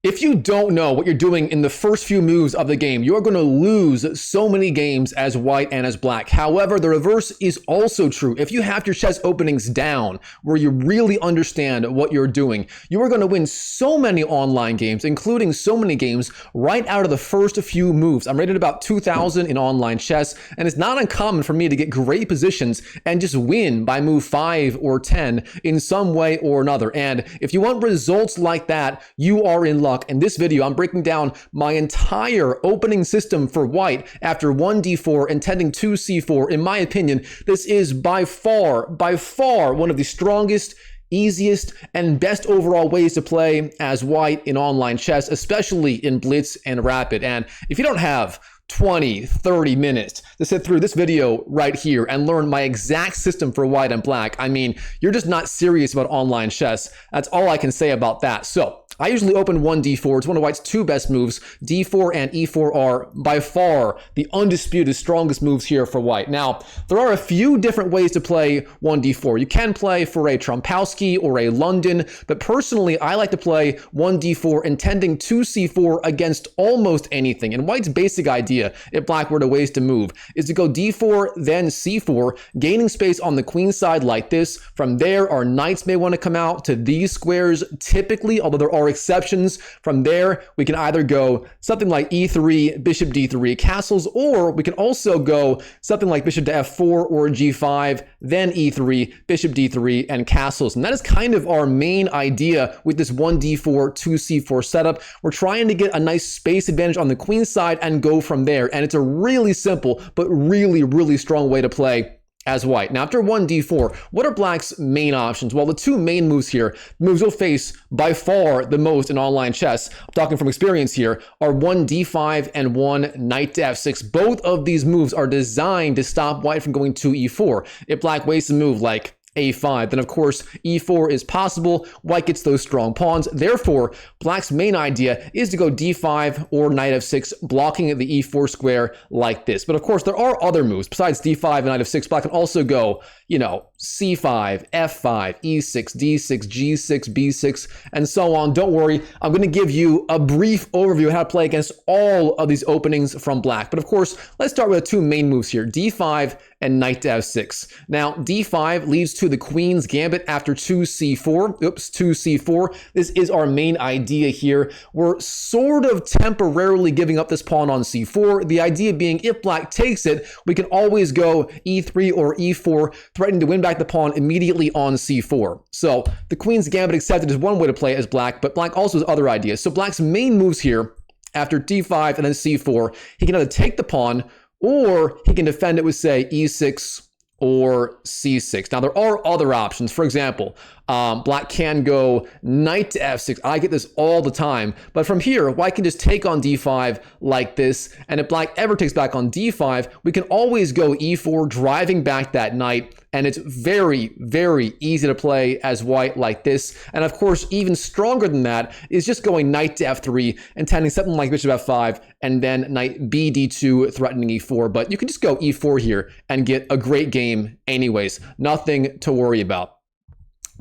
If you don't know what you're doing in the first few moves of the game, you're going to lose so many games as white and as black. However, the reverse is also true. If you have your chess openings down, where you really understand what you're doing, you are going to win so many online games, including so many games right out of the first few moves. I'm rated about 2,000 in online chess, and it's not uncommon for me to get great positions and just win by move 5 or 10 in some way or another. And if you want results like that, you are in luck. In this video, I'm breaking down my entire opening system for white after 1d4 and tending 2c4. In my opinion, this is by far one of the strongest, easiest, and best overall ways to play as white in online chess, especially in blitz and rapid. And if you don't have 20, 30 minutes to sit through this video right here and learn my exact system for white and black, I mean, you're just not serious about online chess. That's all I can say about that. So I usually open 1d4. It's one of white's two best moves. d4 and e4 are by far the undisputed strongest moves here for white. Now, there are a few different ways to play 1d4. You can play for a Trompowsky or a London, but personally, I like to play 1d4 intending 2c4 against almost anything. And white's basic idea, if black were to ways to move, is to go d4, then c4, gaining space on the queen side like this. From there, our knights may want to come out to these squares typically, although there are exceptions. From there, we can either go something like e3, bishop d3, castles, or we can also go something like bishop to f4 or g5, then e3, bishop d3, and castles. And that is kind of our main idea with this 1d4, 2c4 setup. We're trying to get a nice space advantage on the queen side and go from there. And it's a really simple, but really, really strong way to play as white. Now, after 1d4, what are black's main options? Well, the two main moves here, moves you'll face by far the most in online chess, I'm talking from experience here, are 1d5 and 1 knight to f6. Both of these moves are designed to stop white from going to e4. If black wastes a move like a5, then of course e4 is possible. White gets those strong pawns. Therefore, black's main idea is to go d5 or knight f6, blocking the e4 square like this. But of course, there are other moves besides d5 and knight f6. Black can also go, c5, f5, e6, d6, g6, b6, and so on. Don't worry, I'm going to give you a brief overview of how to play against all of these openings from black. But of course, let's start with the two main moves here, d5 and knight to f6. Now, d5 leads to the queen's gambit after 2c4. This is our main idea here. We're sort of temporarily giving up this pawn on c4. The idea being, if black takes it, we can always go e3 or e4, threatening to win back the pawn immediately on c4. So the queen's gambit accepted is one way to play as black, but black also has other ideas. So black's main moves here, after d5 and then c4, he can either take the pawn or he can defend it with, say, e6 or c6. Now, there are other options. For example, black can go knight to f6. I get this all the time. But from here, white can just take on d5 like this. And if black ever takes back on d5, we can always go e4, driving back that knight. And it's very, very easy to play as white like this. And of course, even stronger than that is just going knight to f3 and tending something like bishop f5 and then knight b d2 threatening e4. But you can just go e4 here and get a great game anyways. Nothing to worry about.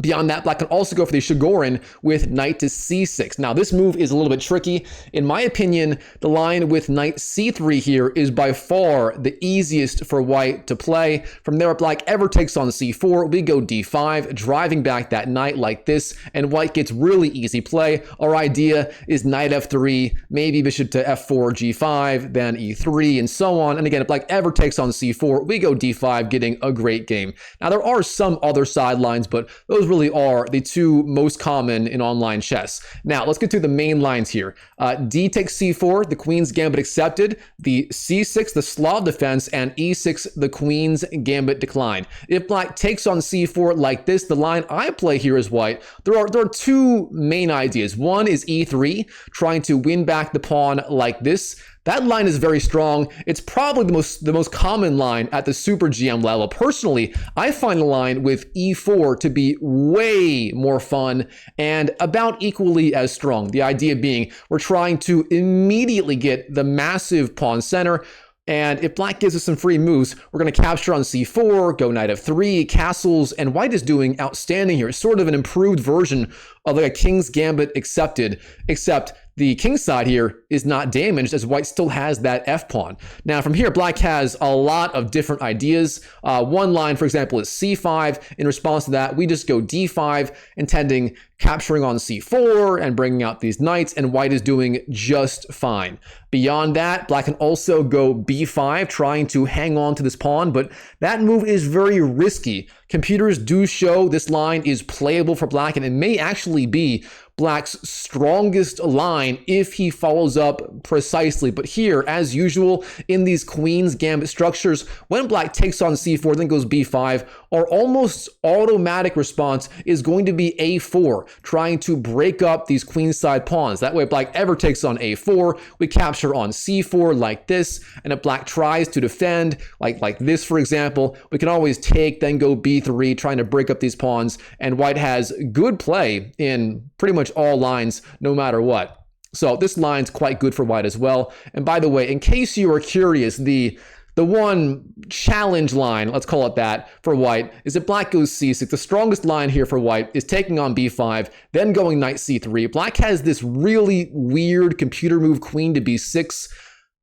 Beyond that, black can also go for the Chigorin with knight to c6. Now, this move is a little bit tricky. In my opinion, the line with knight c3 here is by far the easiest for white to play. From there, if black ever takes on c4, we go d5, driving back that knight like this, and white gets really easy play. Our idea is knight f3, maybe bishop to f4, g5, then e3, and so on. And again, if black ever takes on c4, we go d5, getting a great game. Now, there are some other sidelines, but those really are the two most common in online chess. Now, let's get to the main lines here. D takes c4, the queen's gambit accepted, the c6, the Slav defense, and e6, the queen's gambit declined. If black takes on c4 like this, the line I play here is white. There are two main ideas. One is e3, trying to win back the pawn like this. That line is very strong. It's probably the most common line at the Super GM level. Personally, I find the line with e4 to be way more fun and about equally as strong. The idea being we're trying to immediately get the massive pawn center. And if black gives us some free moves, we're going to capture on c4, go knight f3, castles, and white is doing outstanding here. It's sort of an improved version of like a king's gambit accepted, except the king side here is not damaged as white still has that f pawn. Now from here, black has a lot of different ideas. One line, for example, is c5. In response to that, we just go d5, intending capturing on c4 and bringing out these knights, and white is doing just fine. Beyond that, black can also go b5, trying to hang on to this pawn, but that move is very risky. Computers do show this line is playable for black, and it may actually be black's strongest line if he follows up precisely. But here, as usual, in these queen's gambit structures, when black takes on c4, then goes b5, our almost automatic response is going to be a4, trying to break up these queenside pawns. That way, if black ever takes on a4, we capture on c4 like this, and if black tries to defend, like this, for example, we can always take, then go b3, trying to break up these pawns, and white has good play in pretty much all lines, no matter what. So this line's quite good for white as well. And by the way, in case you are curious, the one challenge line, let's call it that, for white is if black goes c6. The strongest line here for white is taking on b5, then going knight c3. Black has this really weird computer move, queen to b6.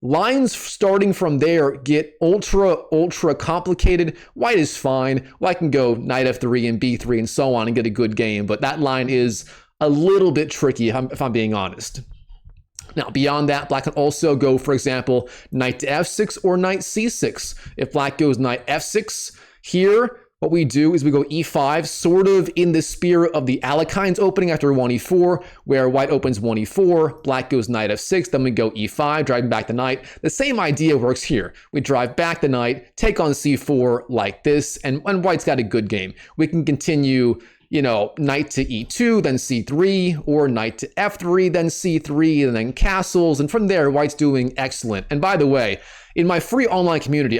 Lines starting from there get ultra complicated. White is fine. White can go knight f3 and b3 and so on and get a good game, but that line is a little bit tricky if I'm being honest. Now, beyond that, black can also go, for example, knight to f6 or knight c6. If black goes knight f6 here, what we do is we go e5, sort of in the spirit of the Alekhine's opening after 1e4, where white opens 1e4, black goes knight f6, then we go e5, driving back the knight. The same idea works here. We drive back the knight, take on c4 like this, and white's got a good game. We can continue, you know, knight to e2, then c3, or knight to f3, then c3, and then castles. And from there, white's doing excellent. And by the way, in my free online community,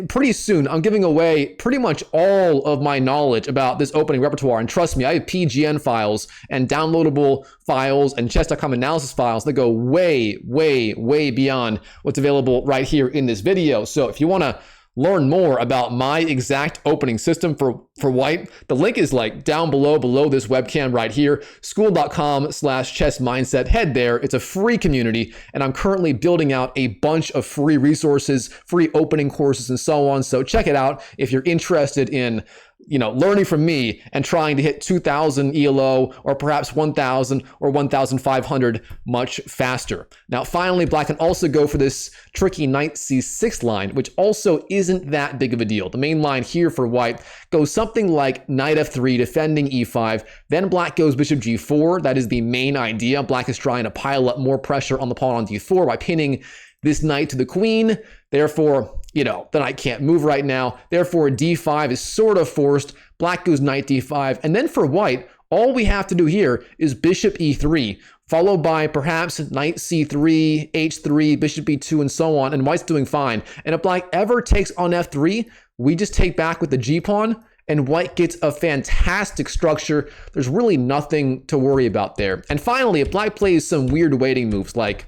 pretty soon, I'm giving away pretty much all of my knowledge about this opening repertoire. And trust me, I have PGN files and downloadable files and chess.com analysis files that go way, way, way beyond what's available right here in this video. So if you want to learn more about my exact opening system for white, the link is like down below this webcam right here, school.com/chessmindset. Head there. It's a free community, and I'm currently building out a bunch of free resources, free opening courses, and so on. So check it out if you're interested in, you know, learning from me and trying to hit 2000 ELO or perhaps 1000 or 1500 much faster. Now, finally, black can also go for this tricky knight c6 line, which also isn't that big of a deal. The main line here for white goes something like knight f3, defending e5. Then black goes bishop g4. That is the main idea. Black is trying to pile up more pressure on the pawn on d4 by pinning this knight to the queen. Therefore, you know, the knight can't move right now. Therefore, d5 is sort of forced. Black goes knight d5. And then for white, all we have to do here is bishop e3, followed by perhaps knight c3, h3, bishop e2, and so on. And white's doing fine. And if black ever takes on f3, we just take back with the g-pawn, and white gets a fantastic structure. There's really nothing to worry about there. And finally, if black plays some weird waiting moves like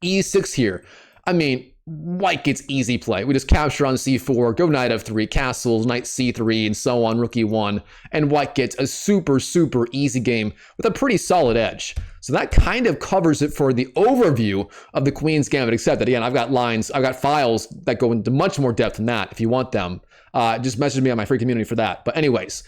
e6 here, I mean, white gets easy play. We just capture on c4, go knight f3, castles, knight c3, and so on, rook e1, and white gets a super easy game with a pretty solid edge. So that kind of covers it for the overview of the Queen's Gambit, except that, again, I've got files that go into much more depth than that if you want them. Just message me on my free community for that. But anyways,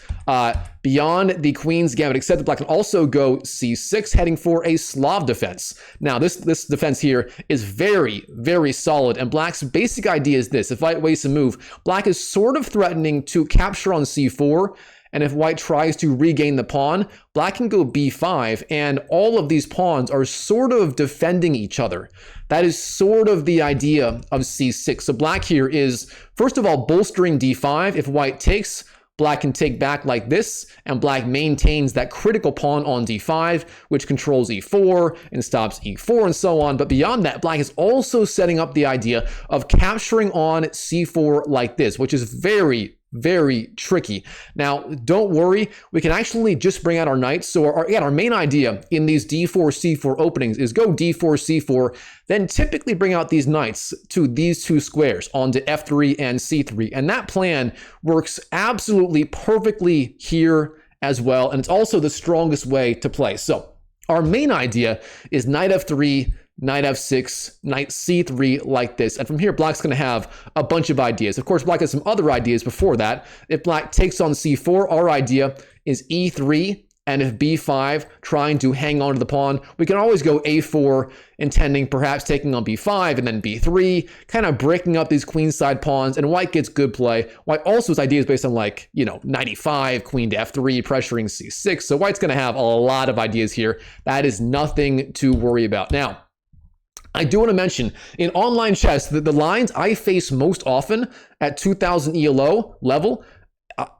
beyond the Queen's Gambit, except that black can also go c6, heading for a Slav defense. Now, this defense here is very solid, and black's basic idea is this. If white wastes a move, black is sort of threatening to capture on c4, and if white tries to regain the pawn, black can go b5, and all of these pawns are sort of defending each other. That is sort of the idea of c6. So black here is, first of all, bolstering d5. If white takes, black can take back like this, and black maintains that critical pawn on d5, which controls e4 and stops e4 and so on. But beyond that, black is also setting up the idea of capturing on c4 like this, which is very tricky. Now, don't worry, we can actually just bring out our knights. So our main idea in these d4, c4 openings is go d4, c4, then typically bring out these knights to these two squares onto f3 and c3. And that plan works absolutely perfectly here as well. And it's also the strongest way to play. So Our main idea is knight f3, knight f6, knight c3 like this. And from here, black's going to have a bunch of ideas. Of course, black has some other ideas before that. If black takes on c4, our idea is e3. And if b5, trying to hang on to the pawn, we can always go a4, intending perhaps taking on b5 and then b3, kind of breaking up these queenside pawns, and white gets good play. White also has ideas based on like, knight e5, queen to f3, pressuring c6. So white's going to have a lot of ideas here. That is nothing to worry about. Now, I do want to mention, in online chess, the lines I face most often at 2000 ELO level,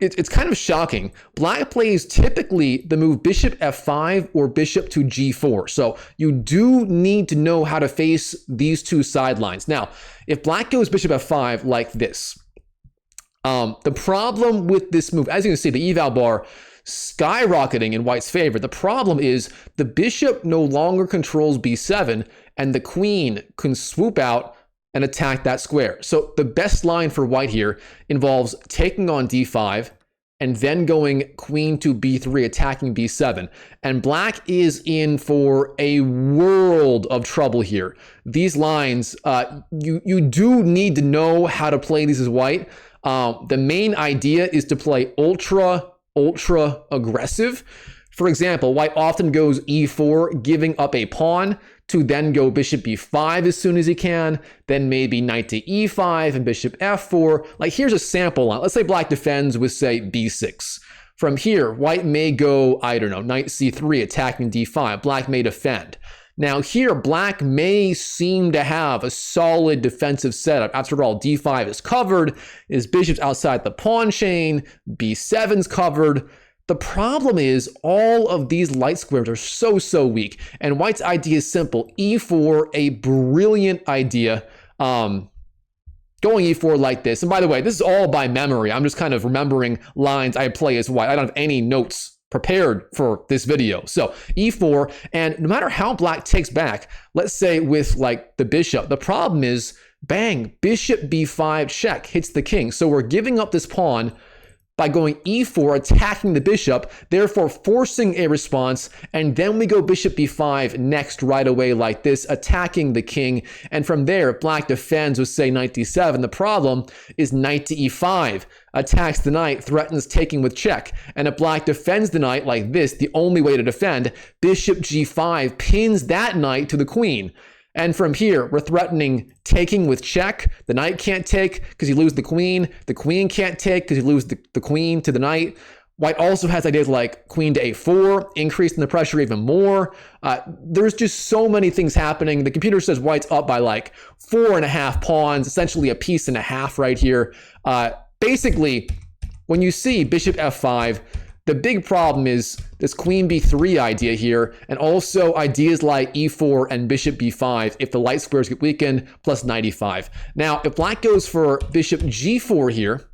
it's kind of shocking. Black plays typically the move bishop f5 or bishop to g4. So you do need to know how to face these two sidelines. Now, if black goes bishop f5 like this, the problem with this move, as you can see, the eval bar skyrocketing in white's favor. The problem is the bishop no longer controls b7 and the queen can swoop out and attack that square. So the best line for white here involves taking on d5 and then going queen to b3, attacking b7. And black is in for a world of trouble here. These lines, you do need to know how to play these as white. The main idea is to play ultra aggressive. For example, white often goes e4, giving up a pawn, to then go bishop b5 as soon as he can, then maybe knight to e5 and bishop f4. Like, here's a sample line. Let's say black defends with, say, b6. From here, white may go, I don't know, knight c3, attacking d5. Black may defend. Now here, black may seem to have a solid defensive setup. After all, d5 is covered, his bishop's outside the pawn chain, b7's covered. The problem is all of these light squares are so weak, and white's idea is simple. e4, a brilliant idea. Going e4 like this. And by the way, this is all by memory. I'm just kind of remembering lines I play as white. I don't have any notes prepared for this video. So e4, and no matter how black takes back, let's say with like the bishop, the problem is, bang, bishop b5 check hits the king. So we're giving up this pawn by going e4, attacking the bishop, therefore forcing a response, and then we go bishop b5 next right away like this, attacking the king. And from there, if black defends with, say, knight d7, the problem is knight to e5, attacks the knight, threatens taking with check. And if black defends the knight like this, the only way to defend, bishop g5 pins that knight to the queen. And from here, we're threatening taking with check. The knight can't take because you lose the queen. The queen can't take because you lose the queen to the knight. White also has ideas like queen to a4, increasing the pressure even more. There's just so many things happening. The computer says white's up by like 4.5 pawns, essentially a piece and a half right here. Basically, when you see bishop f5, the big problem is this queen b3 idea here, and also ideas like e4 and bishop b5 if the light squares get weakened, plus knight e5. Now, if black goes for bishop g4 here,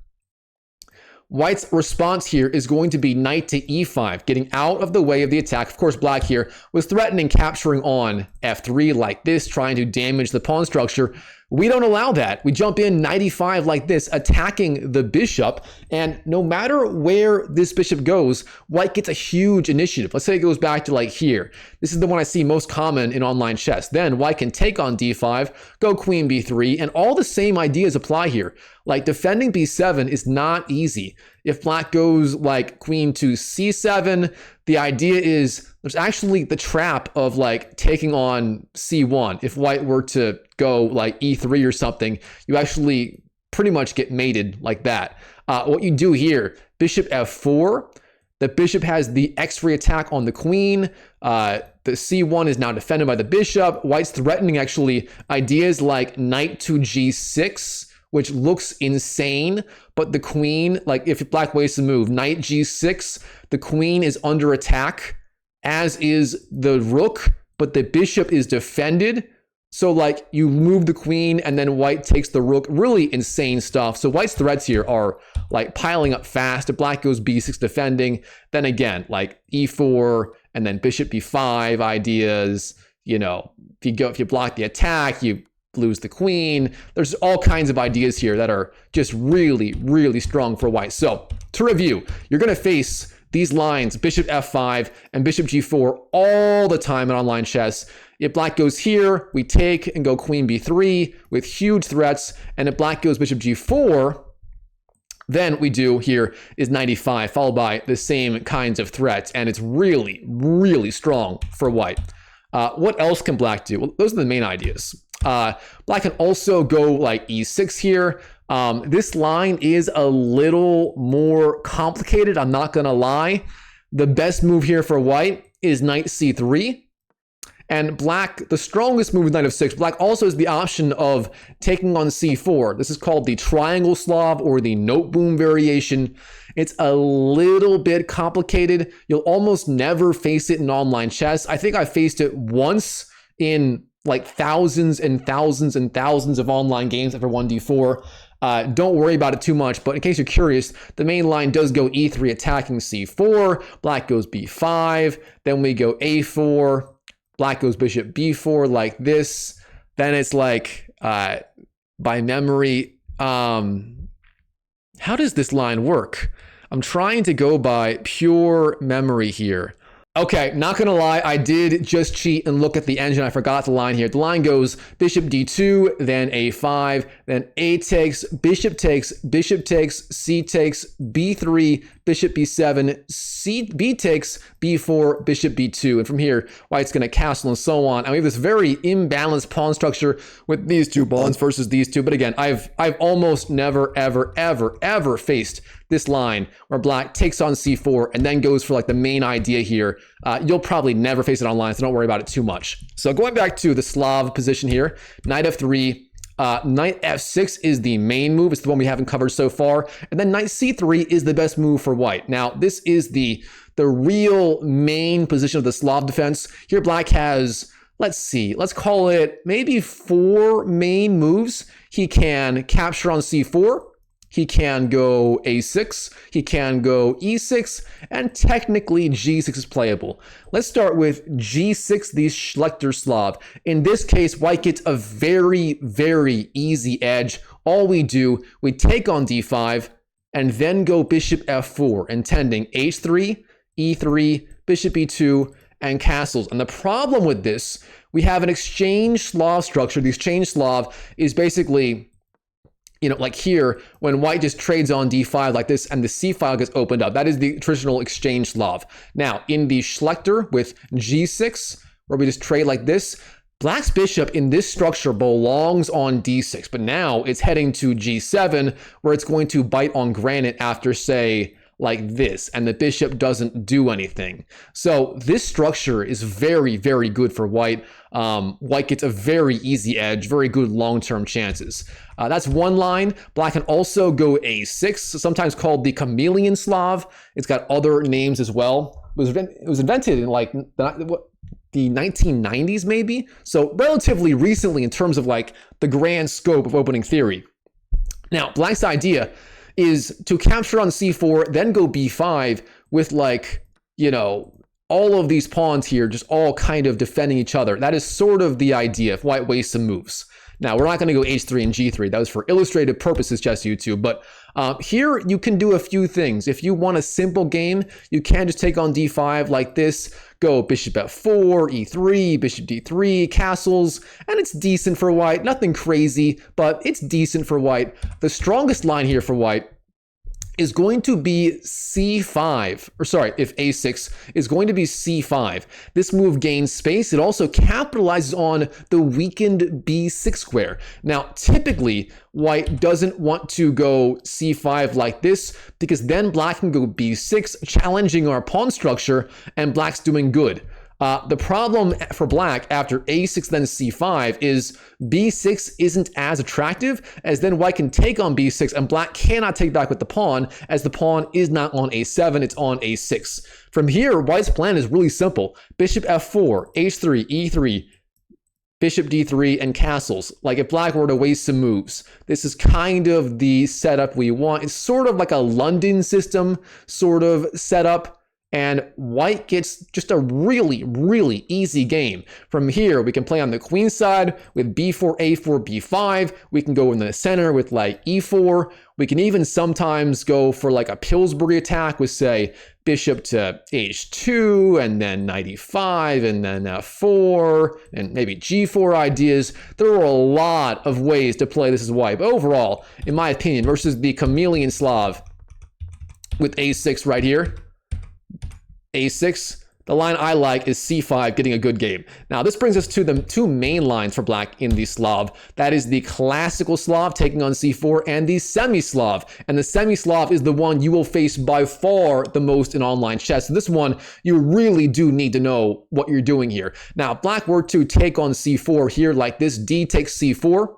white's response here is going to be knight to e5, getting out of the way of the attack. Of course, black here was threatening capturing on f3 like this, trying to damage the pawn structure. We don't allow that. We jump in knight e5 like this, attacking the bishop. And no matter where this bishop goes, white gets a huge initiative. Let's say it goes back to like here. This is the one I see most common in online chess. Then white can take on d5, go queen b3, and all the same ideas apply here. Like defending b7 is not easy. If black goes like queen to c7, the idea is there's actually the trap of like taking on c1. If white were to go like e3 or something, you actually pretty much get mated like that. What you do here, bishop f4, the bishop has the x-ray attack on the queen. The c1 is now defended by the bishop. White's threatening actually ideas like knight to g6, which looks insane, but the queen, like if black wastes a move, knight g6, the queen is under attack, as is the rook, but the bishop is defended. So like you move the queen and then white takes the rook. Really insane stuff. So white's threats here are like piling up fast. If black goes b6 defending, then again, like e4 and then bishop b5 ideas. You know, if you block the attack, you lose the queen. There's all kinds of ideas here that are just really strong for white. So to review, you're going to face these lines, bishop f5 and bishop g4, all the time in online chess. If black goes here, we take and go queen b3 with huge threats. And if black goes bishop g4, then we do here is 95, followed by the same kinds of threats. And it's really, really strong for white. What else can black do? Well, those are the main ideas. Black can also go like e6 here. This line is a little more complicated, I'm not gonna lie. The best move here for white is knight c3. And black, the strongest move is knight f6. Black also has the option of taking on c4. This is called the triangle Slav or the note boom variation. It's a little bit complicated. You'll almost never face it in online chess. I think I faced it once in like thousands and thousands and thousands of online games after 1d4. Don't worry about it too much, but in case you're curious, the main line does go e3 attacking c4. Black goes b5. Then we go a4. Black goes bishop b4 like this. Then it's like, by memory, how does this line work? I'm trying to go by pure memory here. Okay, not gonna lie, I did just cheat and look at the engine. I forgot the line here. The line goes bishop d2, then a5, then a takes, bishop takes, c takes, b3, bishop b7, b takes, b4, bishop b2. And from here, white's gonna castle and so on. And we have this very imbalanced pawn structure with these two pawns versus these two. But again, I've almost never, ever faced this line where black takes on c4 and then goes for like the main idea here. You'll probably never face it online, so don't worry about it too much. So going back to the Slav position here, knight f3, knight f6 is the main move. It's the one we haven't covered so far. And then knight c3 is the best move for white. Now, this is the real main position of the Slav defense. Here black has, let's see, let's call it maybe 4 main moves. He can capture on c4. He can go a6, he can go e6, and technically g6 is playable. Let's start with g6, the Schlechter Slav. In this case, white gets a very, very easy edge. All we do, we take on d5, and then go bishop f4, intending h3, e3, bishop e2, and castles. And the problem with this, we have an exchange Slav structure. The exchange Slav is basically, you know, like here, when white just trades on d5 like this and the c file gets opened up. That is the traditional exchange Slav. Now, in the Schlechter with g6, where we just trade like this, black's bishop in this structure belongs on d6, but now it's heading to g7, where it's going to bite on granite after, say, like this, and the bishop doesn't do anything. So this structure is very, very good for white. White gets a very easy edge, very good long-term chances. That's one line. Black can also go a6, sometimes called the chameleon Slav. It's got other names as well. It was invented in like the 1990s maybe. So relatively recently in terms of like the grand scope of opening theory. Now, black's idea is to capture on c4, then go b5 with like, you know, all of these pawns here just all kind of defending each other. That is sort of the idea if white wastes some moves. Now, we're not going to go h3 and g3. That was for illustrative purposes, Chess YouTube. But here you can do a few things. If you want a simple game, you can just take on d5 like this, go bishop f4, e3, bishop d3, castles, and it's decent for white. Nothing crazy, but it's decent for white. The strongest line here for white is going to be c5, or sorry, if a6 is going to be c5. This move gains space. It also capitalizes on the weakened b6 square. Now, typically, white doesn't want to go c5 like this, because then black can go b6, challenging our pawn structure, and black's doing good. The problem for black after a6 then c5 is b6 isn't as attractive, as then white can take on b6 and black cannot take back with the pawn, as the pawn is not on a7, it's on a6. From here, white's plan is really simple. Bishop f4, h3, e3, bishop d3, and castles. Like if black were to waste some moves, this is kind of the setup we want. It's sort of like a London system sort of setup. And white gets just a really, really easy game. From here, we can play on the queen side with b4, a4, b5. We can go in the center with like e4. We can even sometimes go for like a Pillsbury attack with, say, bishop to h2, and then knight e5, and then f4, and maybe g4 ideas. There are a lot of ways to play this as white. But overall, in my opinion, versus the chameleon Slav with a6 right here, a6, the line I like is c5, getting a good game. Now, this brings us to the two main lines for black in the Slav. That is the classical Slav taking on c4 and the semi-Slav. And the semi-Slav is the one you will face by far the most in online chess. So this one, you really do need to know what you're doing here. Now, if black were to take on c4 here like this, d takes c4.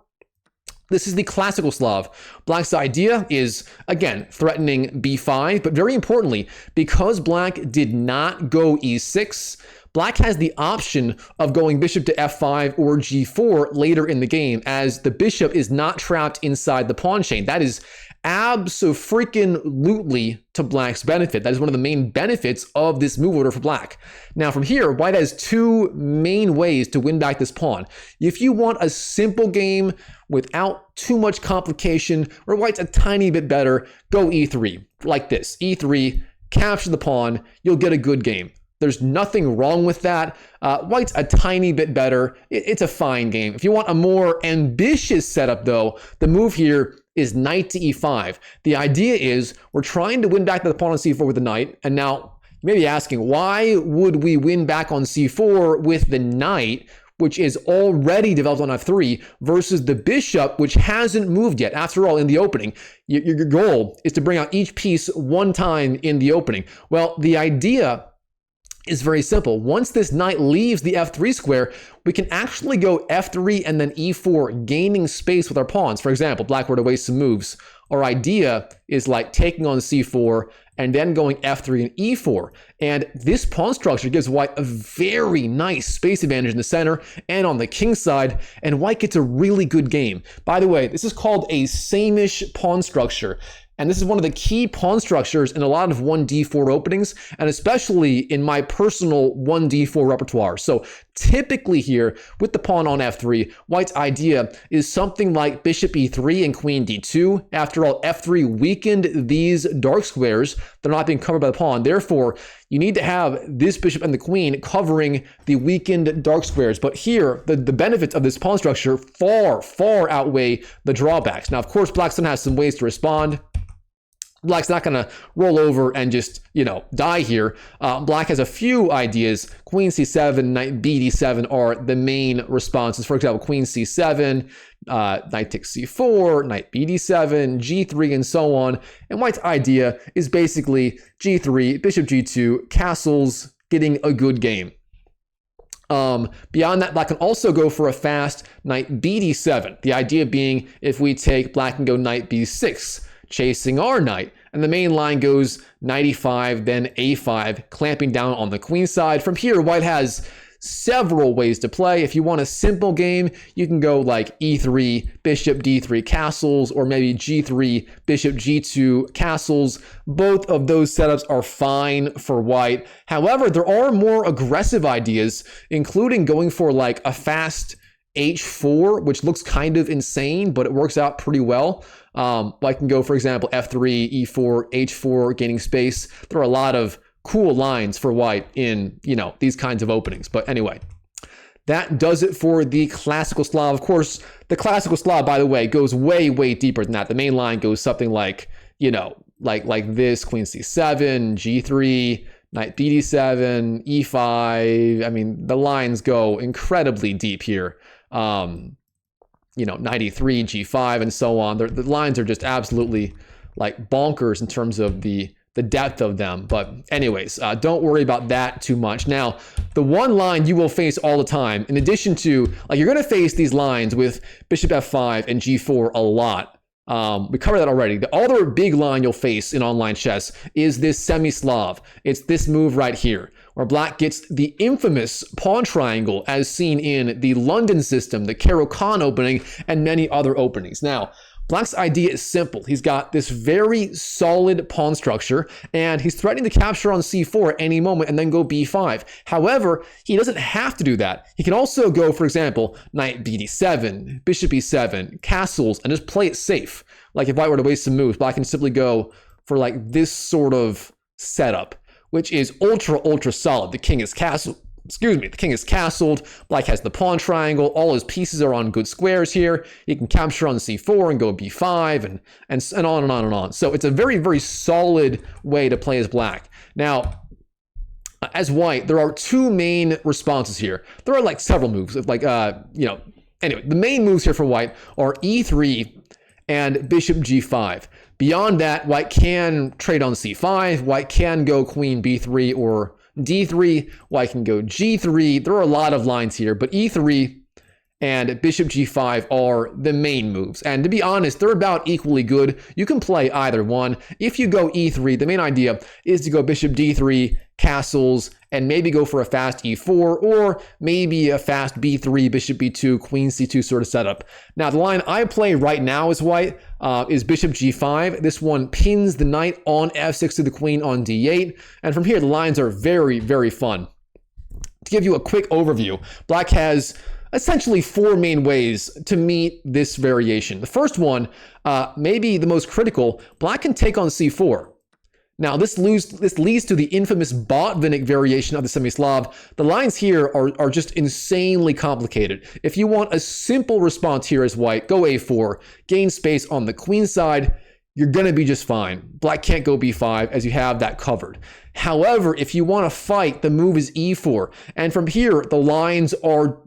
This is the classical Slav. Black's idea is, again, threatening b5, but very importantly, because black did not go e6, black has the option of going bishop to f5 or g4 later in the game, as the bishop is not trapped inside the pawn chain. That is abso-freaking-lutely to black's benefit. That is one of the main benefits of this move order for black. Now from here, white has two main ways to win back this pawn. If you want a simple game without too much complication, where white's a tiny bit better, go e3, like this. e3, capture the pawn, you'll get a good game. There's nothing wrong with that. White's a tiny bit better. It's a fine game. If you want a more ambitious setup though, the move here is knight to e5. The idea is we're trying to win back the pawn on c4 with the knight. And now you may be asking, why would we win back on c4 with the knight, which is already developed on f3, versus the bishop, which hasn't moved yet? After all, in the opening, your goal is to bring out each piece one time in the opening. Well, the idea is very simple. Once this knight leaves the f3 square, we can actually go f3 and then e4, gaining space with our pawns. For example, black were to waste some moves. Our idea is like taking on c4 and then going f3 and e4. And this pawn structure gives white a very nice space advantage in the center and on the king side, and white gets a really good game. By the way, this is called a same-ish pawn structure. And this is one of the key pawn structures in a lot of 1d4 openings, and especially in my personal 1d4 repertoire. So typically here, with the pawn on f3, white's idea is something like bishop e3 and queen d2. After all, f3 weakened these dark squares. They're not being covered by the pawn. Therefore, you need to have this bishop and the queen covering the weakened dark squares. But here, the benefits of this pawn structure far, far outweigh the drawbacks. Now, of course, black still has some ways to respond. Black's not going to roll over and just, die here. Black has a few ideas. Queen c7, knight b d7 are the main responses. For example, queen c7, knight takes c4, knight b d7, g3, and so on. And white's idea is basically g3, bishop g2, castles, getting a good game. Beyond that, black can also go for a fast knight b d7. The idea being, if we take, black can go knight b6, chasing our knight, and the main line goes knight e5, then a5, clamping down on the queen side. From here, white has several ways to play. If you want a simple game, you can go like e3, bishop d3 castles, or maybe g3, bishop g2 castles. Both of those setups are fine for white. However, there are more aggressive ideas, including going for like a fast h4, which looks kind of insane, but it works out pretty well. I can go, for example, f3, e4, h4, gaining space. There are a lot of cool lines for white in, these kinds of openings. But anyway, that does it for the classical Slav. Of course, the classical Slav, by the way, goes way, way deeper than that. The main line goes something like, like this, queen c7, g3, knight b d7, e5. I mean, the lines go incredibly deep here. Knight e3, g5, and so on. The lines are just absolutely like bonkers in terms of the depth of them. But anyways, don't worry about that too much. Now, the one line you will face all the time, in addition to, you're going to face these lines with bishop f5 and g4 a lot. We covered that already. The other big line you'll face in online chess is this semi-Slav. It's this move right here, where black gets the infamous pawn triangle as seen in the London system, the Caro-Kann opening, and many other openings. Now, black's idea is simple. He's got this very solid pawn structure, and he's threatening to capture on c4 at any moment and then go b5. However, he doesn't have to do that. He can also go, for example, knight b d7, bishop e7, castles, and just play it safe. Like if white were to waste some moves, black can simply go for like this sort of setup, which is ultra solid. The king is castled. Excuse me, the king is castled. Black has the pawn triangle. All his pieces are on good squares here. He can capture on c4 and go b5 and on and on and on. So it's a very solid way to play as black. Now, as white, there are two main responses here. There are like several moves, like anyway, the main moves here for white are e3 and bishop g5. Beyond that, white can trade on c5. White can go queen b3 or d3. White can go g3. There are a lot of lines here, but e3 and bishop g5 are the main moves. And to be honest, they're about equally good. You can play either one. If you go e3, the main idea is to go bishop d3, castles, and maybe go for a fast e4 or maybe a fast b3, bishop b2, queen c2 sort of setup. Now, the line I play right now as white is bishop g5. This one pins the knight on f6 to the queen on d8. And from here, the lines are very fun. To give you a quick overview, black has essentially four main ways to meet this variation. The first one, maybe the most critical, black can take on c4. Now, this leads to the infamous Botvinnik variation of the Semi-Slav. The lines here are just insanely complicated. If you want a simple response here as white, go a4, gain space on the queen side, you're going to be just fine. Black can't go b5 as you have that covered. However, if you want to fight, the move is e4. And from here, the lines are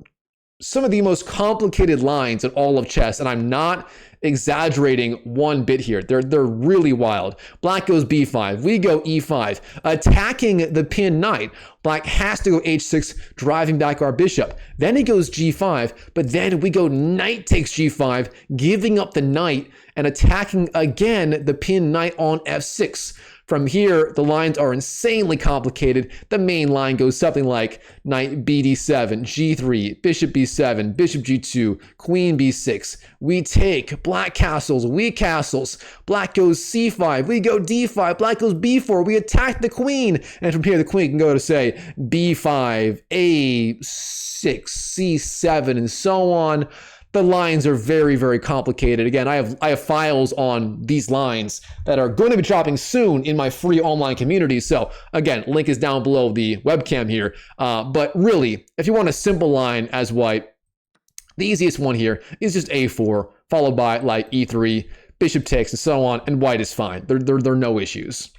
some of the most complicated lines in all of chess, and I'm not exaggerating one bit here. They're really wild. Black goes b5. We go e5. Attacking the pinned knight. Black has to go h6, driving back our bishop. Then he goes g5, but then we go knight takes g5, giving up the knight and attacking again the pinned knight on f6. From here, the lines are insanely complicated. The main line goes something like knight bd7, g3, bishop b7, bishop g2, queen b6. We take, black castles, we castles. Black goes c5, we go d5, black goes b4, we attack the queen. And from here, the queen can go to, say, b5, a6, c7, and so on. The lines are very complicated. Again, I have files on these lines that are going to be dropping soon in my free online community. So again, link is down below the webcam here. But really, if you want a simple line as white, the easiest one here is just a4, followed by like e3, bishop takes, and so on, and white is fine. There are no issues.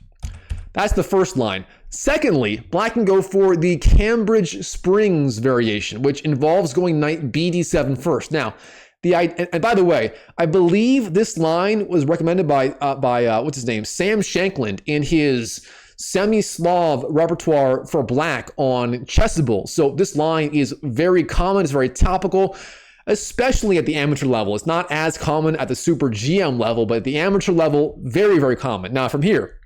That's the first line. Secondly, black can go for the Cambridge Springs variation, which involves going knight bd7 first. Now, and by the way, I believe this line was recommended by what's his name, Sam Shankland, in his Semi-Slav repertoire for black on Chessable. So this line is very common, it's very topical, especially at the amateur level. It's not as common at the super GM level, but at the amateur level, very common. Now, from here,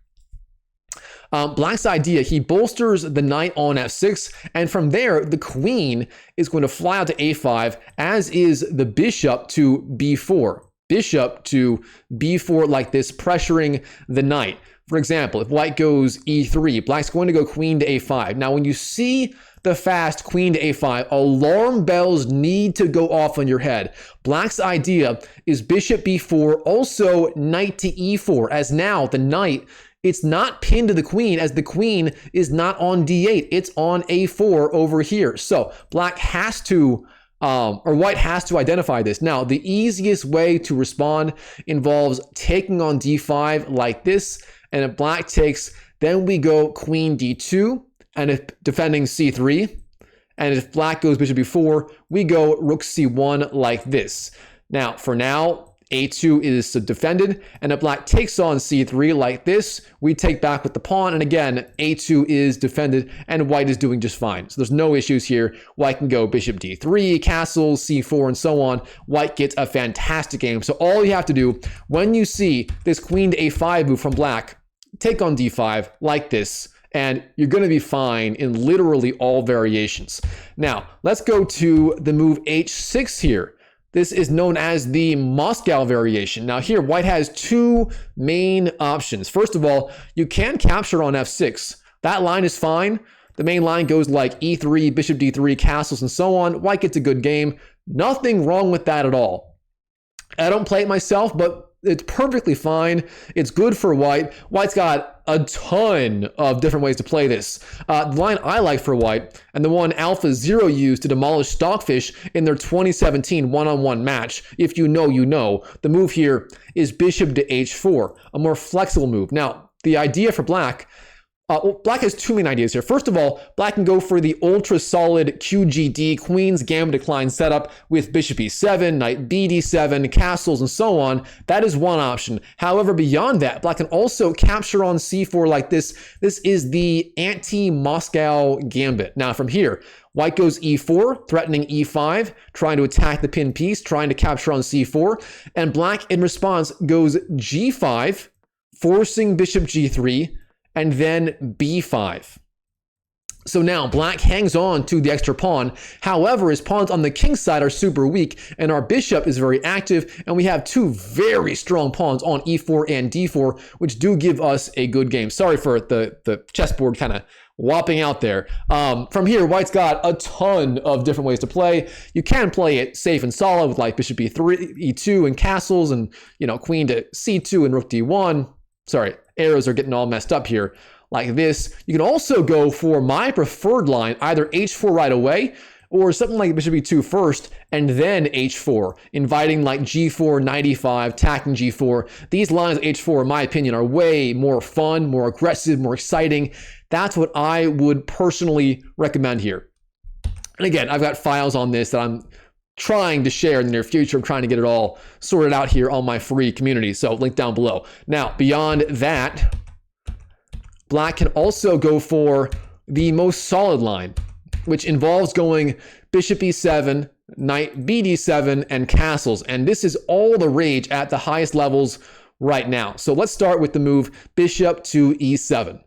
black's idea, he bolsters the knight on f6, and from there, the queen is going to fly out to a5, as is the bishop to b4. Bishop to b4 like this, pressuring the knight. For example, if white goes e3, black's going to go queen to a5. Now, when you see the fast queen to a5, alarm bells need to go off on your head. Black's idea is bishop b4, also knight to e4, as now the knight, it's not pinned to the queen, as the queen is not on d8. It's on a4 over here. So black has to, or white has to identify this. Now, the easiest way to respond involves taking on d5 like this. And if black takes, then we go queen d2, and if defending c3. And if black goes bishop b4, we go rook c1 like this. Now, for now, a2 is defended, and if black takes on c3 like this, we take back with the pawn, and again, a2 is defended, and white is doing just fine. So there's no issues here. White can go bishop d3, castles, c4, and so on. White gets a fantastic game. So all you have to do, when you see this queen to a5 move from black, take on d5 like this, and you're going to be fine in literally all variations. Now, let's go to the move h6 here. This is known as the Moscow variation. Now here, white has two main options. First of all, you can capture on f6. That line is fine. The main line goes like e3, bishop d3, castles, and so on. White gets a good game. Nothing wrong with that at all. I don't play it myself, but it's perfectly fine. It's good for white. White's got a ton of different ways to play this. The line I like for white, and the one Alpha Zero used to demolish Stockfish in their 2017 one-on-one match, if you know, you know, the move here is bishop to h4, a more flexible move. Now, the idea for black, well, black has two main ideas here. First of all, black can go for the ultra solid QGD, Queen's Gambit Declined setup with bishop e7, knight bd7, castles, and so on. That is one option. However, beyond that, black can also capture on c4 like this. This is the anti-Moscow gambit. Now from here, white goes e4, threatening e5, trying to attack the pin piece, trying to capture on c4, and black in response goes g5, forcing bishop g3, and then b5. So now black hangs on to the extra pawn. However, his pawns on the king's side are super weak, and our bishop is very active, and we have two very strong pawns on e4 and d4, which do give us a good game. Sorry for the chessboard kind of whopping out there. From here, white's got a ton of different ways to play. You can play it safe and solid with like bishop e3, e2, and castles, and queen to c2 and rook d1. Sorry, arrows are getting all messed up here like this. You can also go for my preferred line, either h4 right away or something like bishop e2 first and then h4, inviting like g4, knight e5, attacking g4. These lines h4, in my opinion, are way more fun, more aggressive, more exciting. That's what I would personally recommend here. And again, I've got files on this that I'm trying to share in the near future. I'm trying to get it all sorted out here on my free community, so link down below. Now, beyond that, black can also go for the most solid line, which involves going bishop e7, knight bd7, and castles. And this is all the rage at the highest levels right now. So let's start with the move bishop to e7.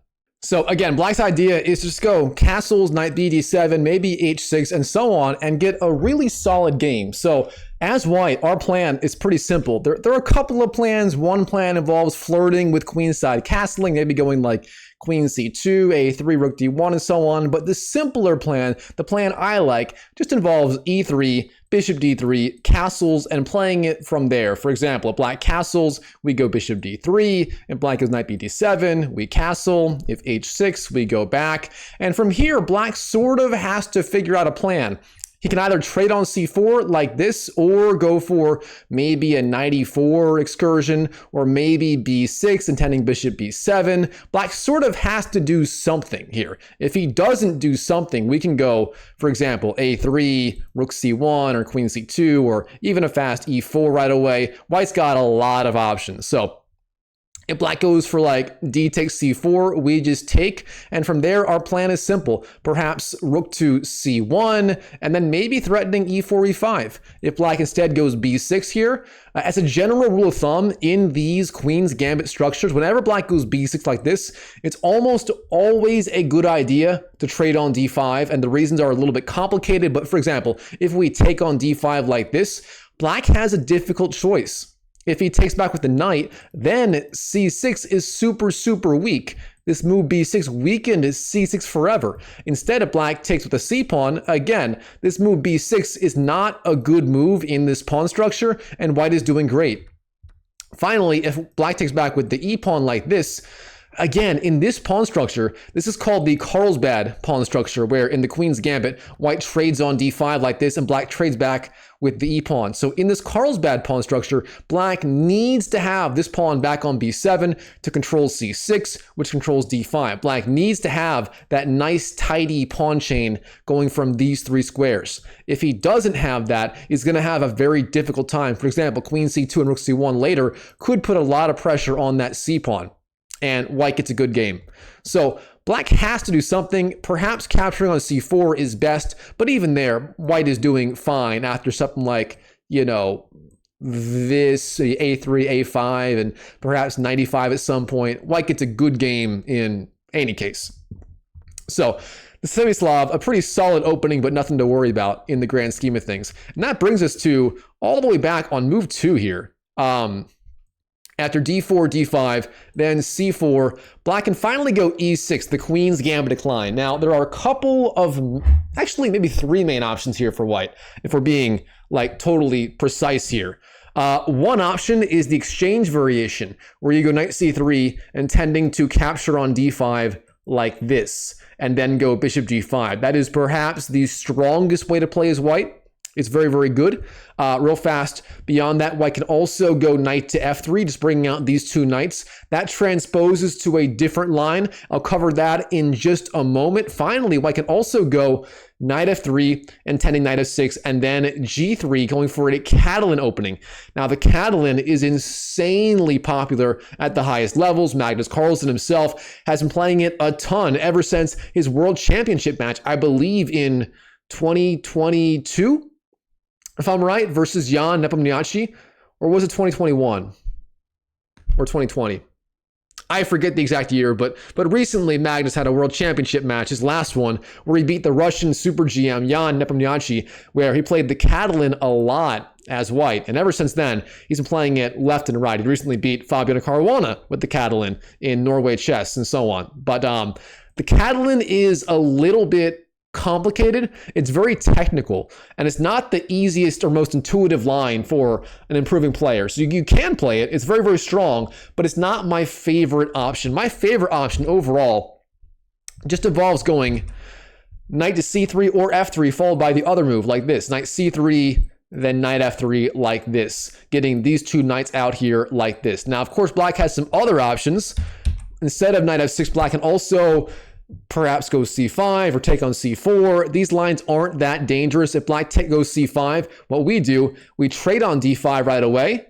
So again, black's idea is to just go castles, knight bd7, maybe h6, and so on, and get a really solid game. So as white, our plan is pretty simple. There are a couple of plans. One plan involves flirting with queenside castling, maybe going like queen c2, a3, rook d1, and so on. But the simpler plan, the plan I like, just involves e3, bishop d3, castles, and playing it from there. For example, if black castles, we go bishop d3. If black goes knight bd7, we castle. If h6, we go back. And from here, black sort of has to figure out a plan. He can either trade on c4 like this, or go for maybe a knight e4 excursion, or maybe b6 intending bishop b7. Black sort of has to do something here. If he doesn't do something, we can go, for example, a3, rook c1, or queen c2, or even a fast e4 right away. White's got a lot of options. So if black goes for like d takes c4, we just take, and from there our plan is simple. Perhaps rook to c1, and then maybe threatening e4, e5. If black instead goes b6 here, as a general rule of thumb in these Queen's Gambit structures, whenever black goes b6 like this, it's almost always a good idea to trade on d5, and the reasons are a little bit complicated. But for example, if we take on d5 like this, black has a difficult choice. If he takes back with the knight, then c6 is super, super weak. This move b6 weakened c6 forever. Instead, if black takes with the c-pawn, again, this move b6 is not a good move in this pawn structure, and white is doing great. Finally, if black takes back with the e-pawn like this, again, in this pawn structure, this is called the Carlsbad pawn structure, where in the Queen's Gambit, white trades on d5 like this, and black trades back with the e-pawn. So in this Carlsbad pawn structure, black needs to have this pawn back on b7 to control c6, which controls d5. Black needs to have that nice, tidy pawn chain going from these three squares. If he doesn't have that, he's going to have a very difficult time. For example, queen c2 and rook c1 later could put a lot of pressure on that c-pawn, and white gets a good game. So black has to do something. Perhaps capturing on c4 is best, but even there, white is doing fine after something like, this a3, a5, and perhaps knight e5 at some point. White gets a good game in any case. So the Semi-Slav, a pretty solid opening, but nothing to worry about in the grand scheme of things. And that brings us to all the way back on move 2 here. After d4, d5, then c4, black can finally go e6, the Queen's Gambit Declined. Now, there are a couple of, actually maybe three main options here for white, if we're being like totally precise here. One option is the exchange variation, where you go knight c3, intending to capture on d5 like this, and then go bishop g5. That is perhaps the strongest way to play as white. It's very, very good. Real fast. Beyond that, white can also go knight to f3, just bringing out these two knights. That transposes to a different line. I'll cover that in just a moment. Finally, white can also go knight f3, intending knight f6, and then g3, going for a Catalan opening. Now, the Catalan is insanely popular at the highest levels. Magnus Carlsen himself has been playing it a ton ever since his World Championship match, I believe in 2022, if I'm right, versus Jan Nepomniachtchi, or was it 2021 or 2020? I forget the exact year, but recently Magnus had a World Championship match, his last one, where he beat the Russian Super GM Jan Nepomniachtchi, where he played the Catalan a lot as white. And ever since then, he's been playing it left and right. He recently beat Fabiano Caruana with the Catalan in Norway chess and so on. But the Catalan is a little bit complicated. It's very technical, and it's not the easiest or most intuitive line for an improving player. So you can play it. It's very, very strong, but it's not my favorite option. My favorite option overall just involves going knight to c3 or f3, followed by the other move like this, knight c3, then knight f3 like this, getting these two knights out here like this. Now, of course, black has some other options. Instead of knight f6, black can also perhaps go c5 or take on c4. These lines aren't that dangerous. If black goes c5, what we do, we trade on d5 right away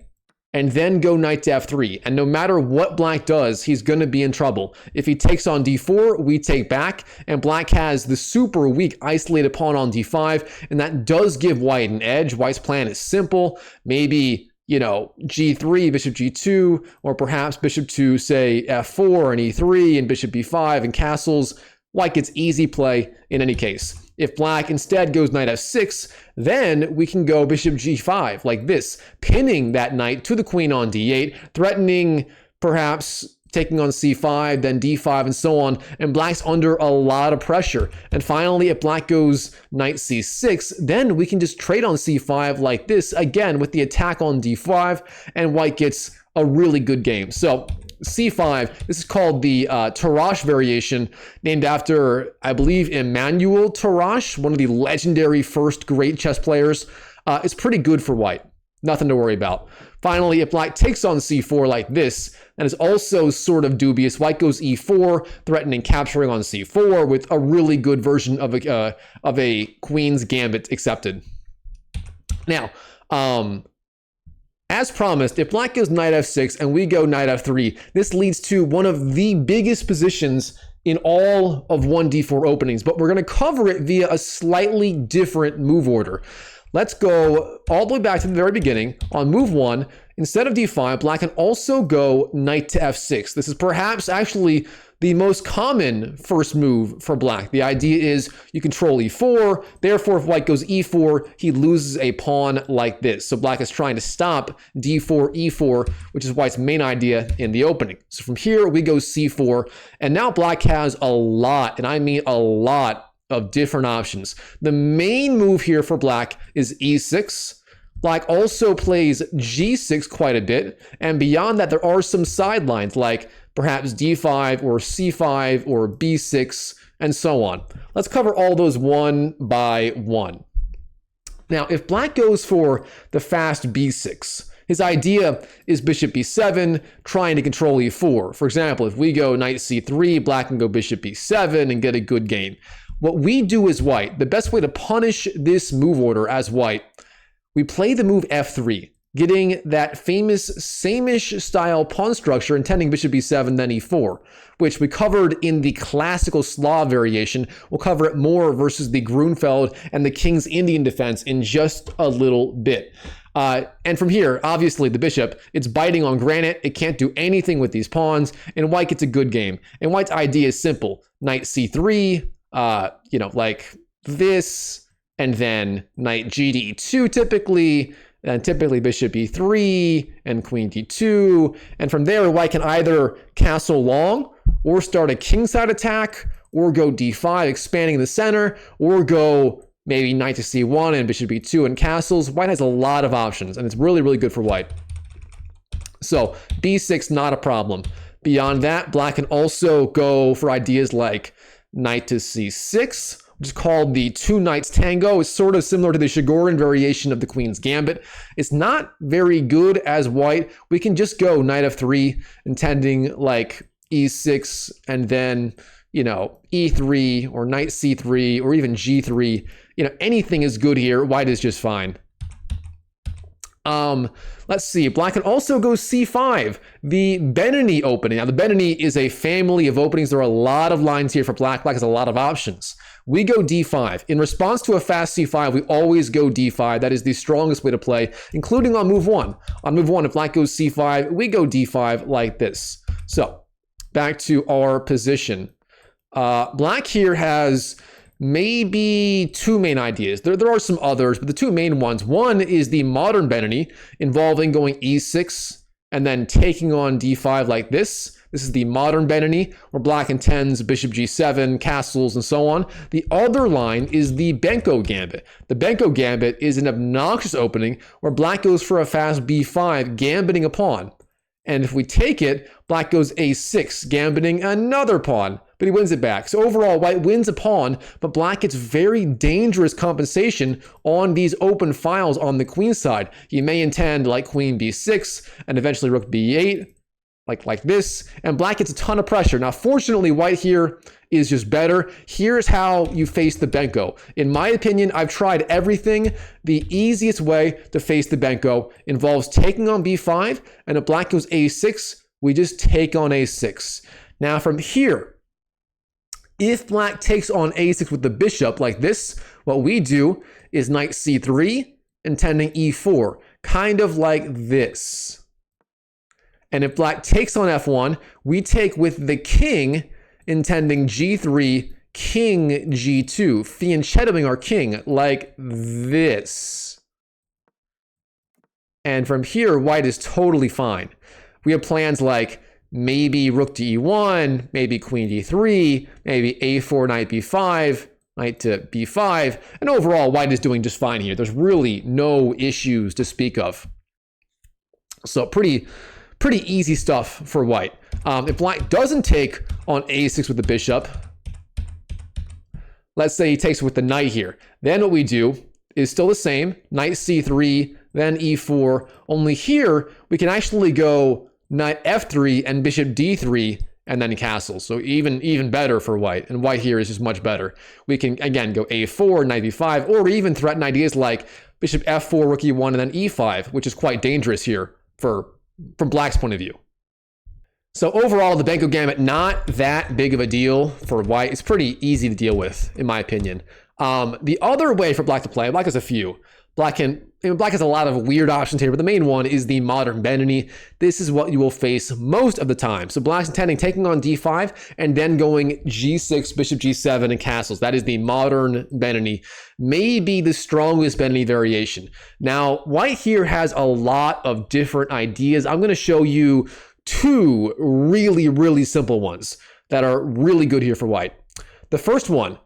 and then go knight to f3. And no matter what black does, he's going to be in trouble. If he takes on d4, we take back, and black has the super weak isolated pawn on d5, and that does give white an edge. White's plan is simple. Maybe, you know, g3, bishop g2, or perhaps bishop to, say, f4 and e3 and bishop b5 and castles. White gets easy play in any case. If black instead goes knight f6, then we can go bishop g5 like this, pinning that knight to the queen on d8, threatening perhaps taking on c5, then d5, and so on, and black's under a lot of pressure. And finally, if black goes knight c6, then we can just trade on c5 like this, again with the attack on d5, and white gets a really good game. So c5, this is called the Tarrasch variation, named after, I believe, Emmanuel Tarrasch, one of the legendary first great chess players. It's pretty good for white. Nothing to worry about. Finally, if black takes on c4 like this, that is also sort of dubious. White goes e4, threatening capturing on c4 with a really good version of a queen's gambit accepted. Now, as promised, if black goes knight f6 and we go knight f3, this leads to one of the biggest positions in all of 1d4 openings, but we're going to cover it via a slightly different move order. Let's go all the way back to the very beginning. On move 1, instead of d5, black can also go knight to f6. This is perhaps actually the most common first move for black. The idea is you control e4, therefore if white goes e4, he loses a pawn like this. So black is trying to stop d4, e4, which is white's main idea in the opening. So from here, we go c4, and now black has a lot, and I mean a lot, of different options. The main move here for black is e6. Black also plays g6 quite a bit, and beyond that there are some sidelines like perhaps d5 or c5 or b6 and so on. Let's cover all those one by one. Now, if black goes for the fast b6, his idea is bishop b7, trying to control e4. For example, if we go knight c3, black can go bishop b7 and get a good game. What we do as white, the best way to punish this move order as white, we play the move f3, getting that famous same-ish style pawn structure, intending bishop b7, then e4, which we covered in the classical Slav variation. We'll cover it more versus the Grunfeld and the King's Indian defense in just a little bit. And from here, obviously, the bishop, it's biting on granite. It can't do anything with these pawns, and white gets a good game. And white's idea is simple. Knight c3, you know, like this, and then knight gd2 typically, and typically bishop e3 and queen d2. And from there, white can either castle long or start a kingside attack or go d5, expanding the center, or go maybe knight to c1 and bishop b2 and castles. White has a lot of options, and it's really, really good for white. So b6, not a problem. Beyond that, black can also go for ideas like knight to c6, which is called the two knights tango. It's sort of similar to the Shigorin variation of the queen's gambit. It's not very good as white. We can just go knight f3, intending like e6, and then, you know, e3 or knight c3 or even g3. You know, anything is good here. White is just fine. Let's see. Black can also go c5, the Benoni opening. Now, the Benoni is a family of openings. There are a lot of lines here for black. Black has a lot of options. We go d5. In response to a fast c5, we always go d5. That is the strongest way to play, including on move one. On move one, if black goes c5, we go d5 like this. So, back to our position. Black here has maybe two main ideas. There are some others, but the two main ones. One is the modern Benoni, involving going e6 and then taking on d5 like this. This is the modern Benoni, where black intends bishop g7, castles, and so on. The other line is the Benko gambit. The Benko gambit is an obnoxious opening where black goes for a fast b5, gambiting a pawn. And if we take it, black goes a6, gambiting another pawn, but he wins it back. So overall, white wins a pawn, but black gets very dangerous compensation on these open files on the queen side. He may intend like queen b6 and eventually rook b8, like this, and black gets a ton of pressure. Now, fortunately, white here is just better. Here's how you face the Benko. In my opinion, I've tried everything. The easiest way to face the Benko involves taking on b5, and if black goes a6, we just take on a6. Now, from here, if black takes on a6 with the bishop like this, what we do is knight c3, intending e4, kind of like this. And if black takes on f1, we take with the king, intending g3, king g2, fianchettoing our king like this. And from here, white is totally fine. We have plans like maybe rook to e1, maybe queen d3, maybe a4, knight b5, knight to b5. And overall, white is doing just fine here. There's really no issues to speak of. So pretty easy stuff for white. If black doesn't take on a6 with the bishop, let's say he takes it with the knight here, then what we do is still the same, knight c3, then e4, only here we can actually go knight f3 and bishop d3 and then castle. So even better for white, and white here is just much better. We can again go a4, knight b5, or even threaten ideas like bishop f4, rook e1, and then e5, which is quite dangerous here from black's point of view. So overall, the Benko gambit, not that big of a deal for white. It's pretty easy to deal with, in my opinion. The other way for black to play, black has a few. Black has a lot of weird options here, but the main one is the modern Benoni. This is what you will face most of the time. So black's intending taking on d5 and then going g6, bishop g7, and castles. That is the modern Benoni, maybe the strongest Benoni variation. Now, white here has a lot of different ideas. I'm going to show you two really, really simple ones that are really good here for white. The first one,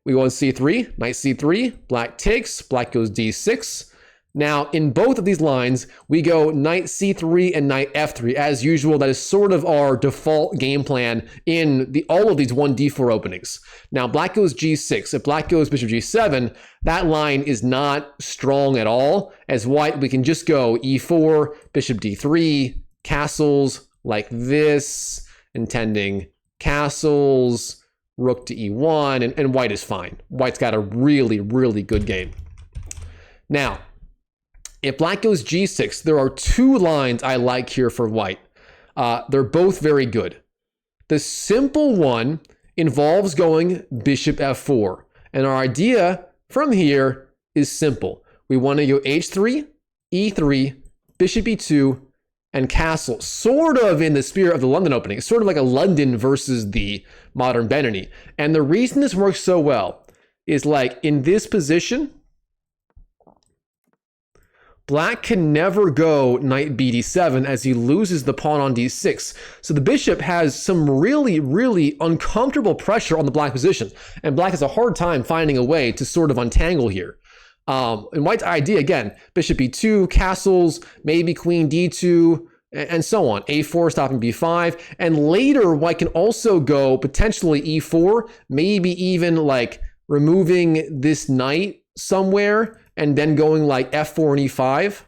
we go on c3, knight c3, black takes, black goes d6. Now, in both of these lines, we go knight c3 and knight f3. As usual, that is sort of our default game plan in all of these 1d4 openings. Now, black goes g6. If black goes bishop g7, that line is not strong at all. As white, we can just go e4, bishop d3, castles like this, intending castles, rook to e1, and white is fine. White's got a really, really good game. Now, if black goes g6, there are two lines I like here for white. They're both very good. The simple one involves going bishop f4. And our idea from here is simple. We want to go h3, e3, bishop e2, and castle, sort of in the spirit of the London opening. It's sort of like a London versus the modern Benoni. And the reason this works so well is like in this position, Black can never go knight bd7 as he loses the pawn on d6. So the bishop has some really, really uncomfortable pressure on the black position. And black has a hard time finding a way to sort of untangle here. And white's idea, again, bishop e2, castles, maybe queen d2, and so on. a4 stopping b5. And later, white can also go potentially e4, maybe even like removing this knight somewhere and then going like f4 and e5.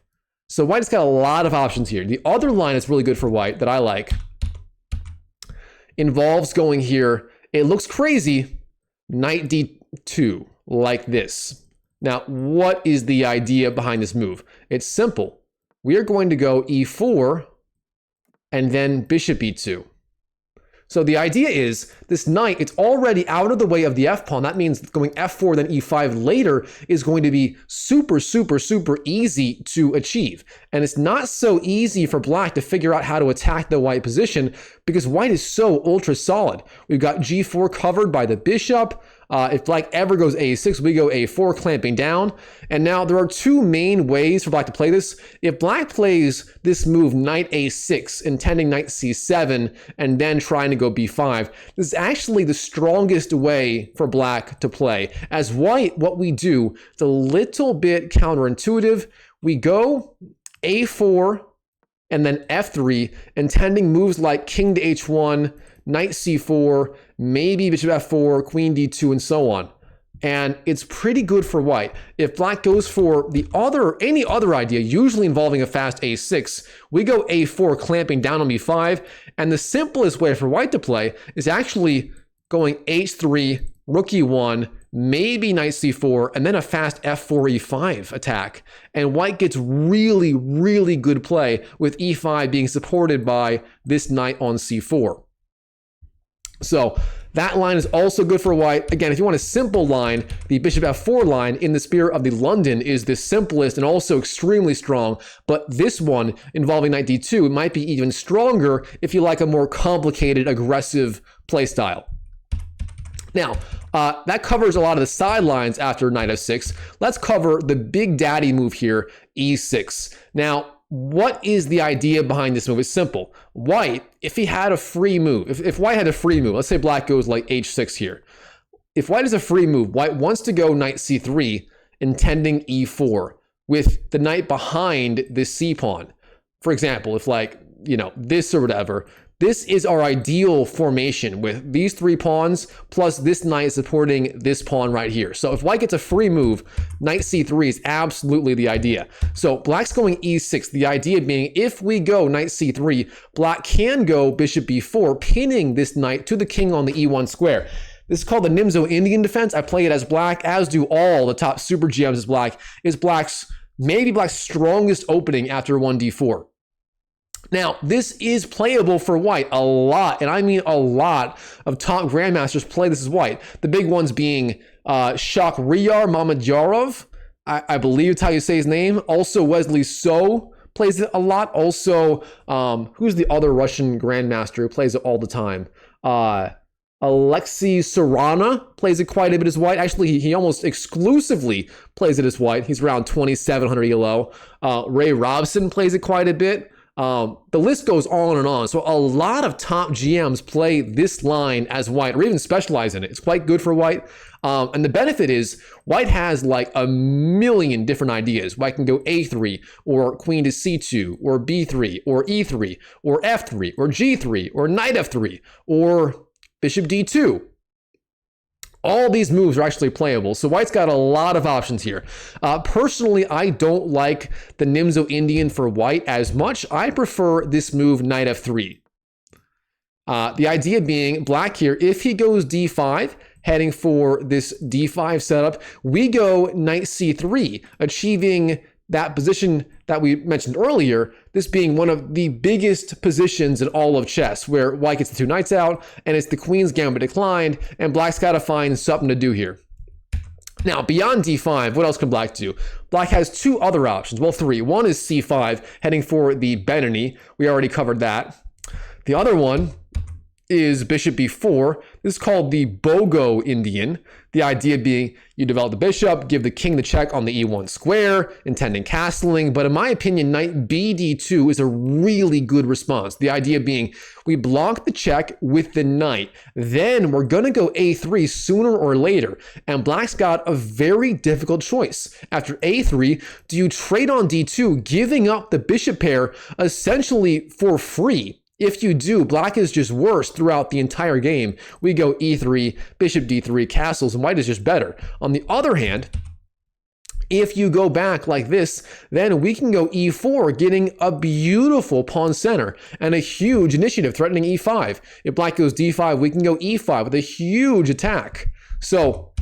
So white has got a lot of options here. The other line that's really good for white that I like involves going here. It looks crazy. Knight d2 like this. Now, what is the idea behind this move? It's simple. We are going to go e4 and then bishop e2. So the idea is this knight, it's already out of the way of the f-pawn. That means going f4 then e5 later is going to be super, super, super easy to achieve. And it's not so easy for black to figure out how to attack the white position because white is so ultra solid. We've got g4 covered by the bishop. If black ever goes a6, we go a4, clamping down. And now there are two main ways for black to play this. If black plays this move knight a6, intending knight c7, and then trying to go b5, this is actually the strongest way for black to play. As white, what we do, it's a little bit counterintuitive. We go a4 and then f3, intending moves like king to h1, knight c4, maybe bishop f4, queen d2, and so on. And it's pretty good for white. If black goes for any other idea, usually involving a fast a6, we go a4, clamping down on b5. And the simplest way for white to play is actually going h3, rook e1, maybe knight c4, and then a fast f4, e5 attack. And white gets really, really good play with e5 being supported by this knight on c4. So that line is also good for white. Again, if you want a simple line, the bishop f4 line in the spirit of the London is the simplest and also extremely strong. But this one involving knight d2 might be even stronger if you like a more complicated, aggressive play style. Now, that covers a lot of the sidelines after knight f6. Let's cover the big daddy move here, e6. Now, what is the idea behind this move? It's simple. White, if he had a free move, if white had a free move, let's say black goes like h6 here. If white has a free move, white wants to go knight c3, intending e4, with the knight behind this c pawn. For example, if like, this or whatever, this is our ideal formation with these three pawns plus this knight supporting this pawn right here. So if white gets a free move, knight c3 is absolutely the idea. So black's going e6. The idea being if we go knight c3, black can go bishop b4, pinning this knight to the king on the e1 square. This is called the Nimzo Indian defense. I play it as black, as do all the top super GMs as black. Is maybe black's strongest opening after 1d4. Now, this is playable for white a lot, and I mean a lot of top grandmasters play this as white. The big ones being Shakhriyar Mamedyarov, I believe it's how you say his name. Also, Wesley So plays it a lot. Also, who's the other Russian grandmaster who plays it all the time? Alexei Sarana plays it quite a bit as white. Actually, he almost exclusively plays it as white. He's around 2,700 ELO. Ray Robson plays it quite a bit. The list goes on and on. So a lot of top GMs play this line as white or even specialize in it. It's quite good for white. And the benefit is white has like a million different ideas. White can go a3 or queen to c2 or b3 or e3 or f3 or g3 or knight f3 or bishop d2. All these moves are actually playable. So white's got a lot of options here. Personally, I don't like the Nimzo Indian for white as much. I prefer this move, knight f3. The idea being black here, if he goes d5, heading for this d5 setup, we go knight c3, achieving that position that we mentioned earlier, this being one of the biggest positions in all of chess, where white gets the two knights out, and it's the queen's gambit declined, and black's got to find something to do here. Now, beyond d5, what else can black do? Black has two other options. Well, three. One is c5, heading for the Benoni. We already covered that. The other one is bishop b4. This is called the Bogo Indian. The idea being you develop the bishop, give the king the check on the e1 square, intending castling. But in my opinion, knight bd2 is a really good response. The idea being we block the check with the knight. Then we're going to go a3 sooner or later. And black's got a very difficult choice. After a3, do you trade on d2, giving up the bishop pair essentially for free? If you do, black is just worse throughout the entire game. We go e3, bishop d3, castles, and white is just better. On the other hand, if you go back like this, then we can go e4, getting a beautiful pawn center and a huge initiative threatening e5. If black goes d5, we can go e5 with a huge attack. So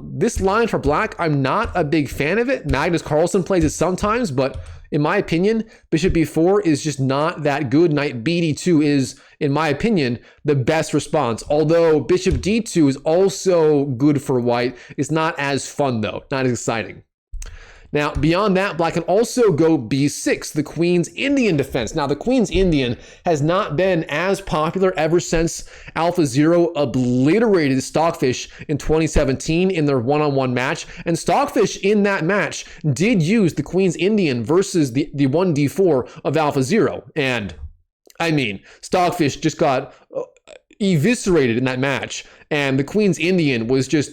this line for black, I'm not a big fan of it. Magnus Carlsen plays it sometimes, but in my opinion, bishop b4 is just not that good. Knight bd2 is, in my opinion, the best response. Although bishop d2 is also good for white. It's not as fun though, not as exciting. Now, beyond that, black can also go b6, the Queen's Indian defense. Now, the Queen's Indian has not been as popular ever since AlphaZero obliterated Stockfish in 2017 in their one-on-one match. And Stockfish in that match did use the Queen's Indian versus the 1d4 of AlphaZero. And, I mean, Stockfish just got eviscerated in that match. And the Queen's Indian was just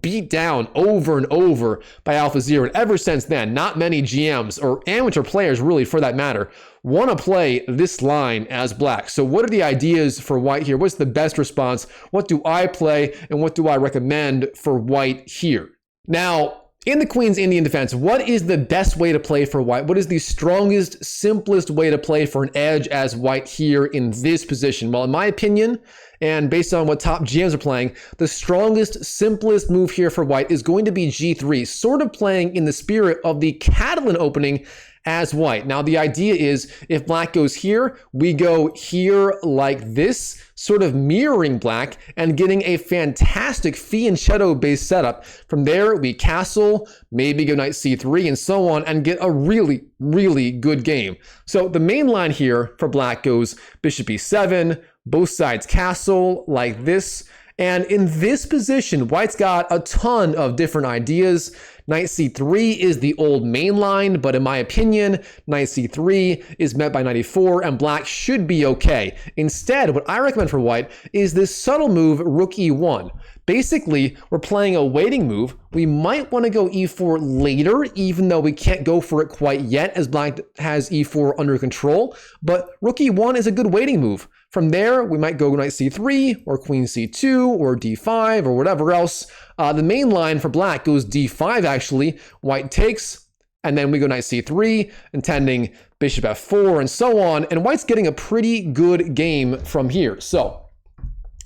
beat down over and over by AlphaZero. And ever since then, not many GMs or amateur players really for that matter want to play this line as black. So what are the ideas for white here? What's the best response? What do I play and what do I recommend for white here? Now, in the Queen's Indian defense, what is the best way to play for white? What is the strongest, simplest way to play for an edge as white here in this position? Well, in my opinion, and based on what top GMs are playing, the strongest, simplest move here for white is going to be g3, sort of playing in the spirit of the Catalan opening as white. Now, the idea is if black goes here, we go here like this, sort of mirroring black and getting a fantastic fianchetto-based setup. From there, we castle, maybe go knight c3 and so on, and get a really, really good game. So the main line here for black goes bishop e7, both sides castle like this. And in this position, white's got a ton of different ideas. Knight c3 is the old main line, but in my opinion, knight c3 is met by knight e4, and black should be okay. Instead, what I recommend for white is this subtle move, rook e1. Basically, we're playing a waiting move. We might want to go e4 later, even though we can't go for it quite yet, as black has e4 under control. But rook e1 is a good waiting move. From there, we might go knight c3 or queen c2 or d5 or whatever else. The main line for black goes d5 actually. White takes, and then we go knight c3, intending bishop f4 and so on. And white's getting a pretty good game from here. So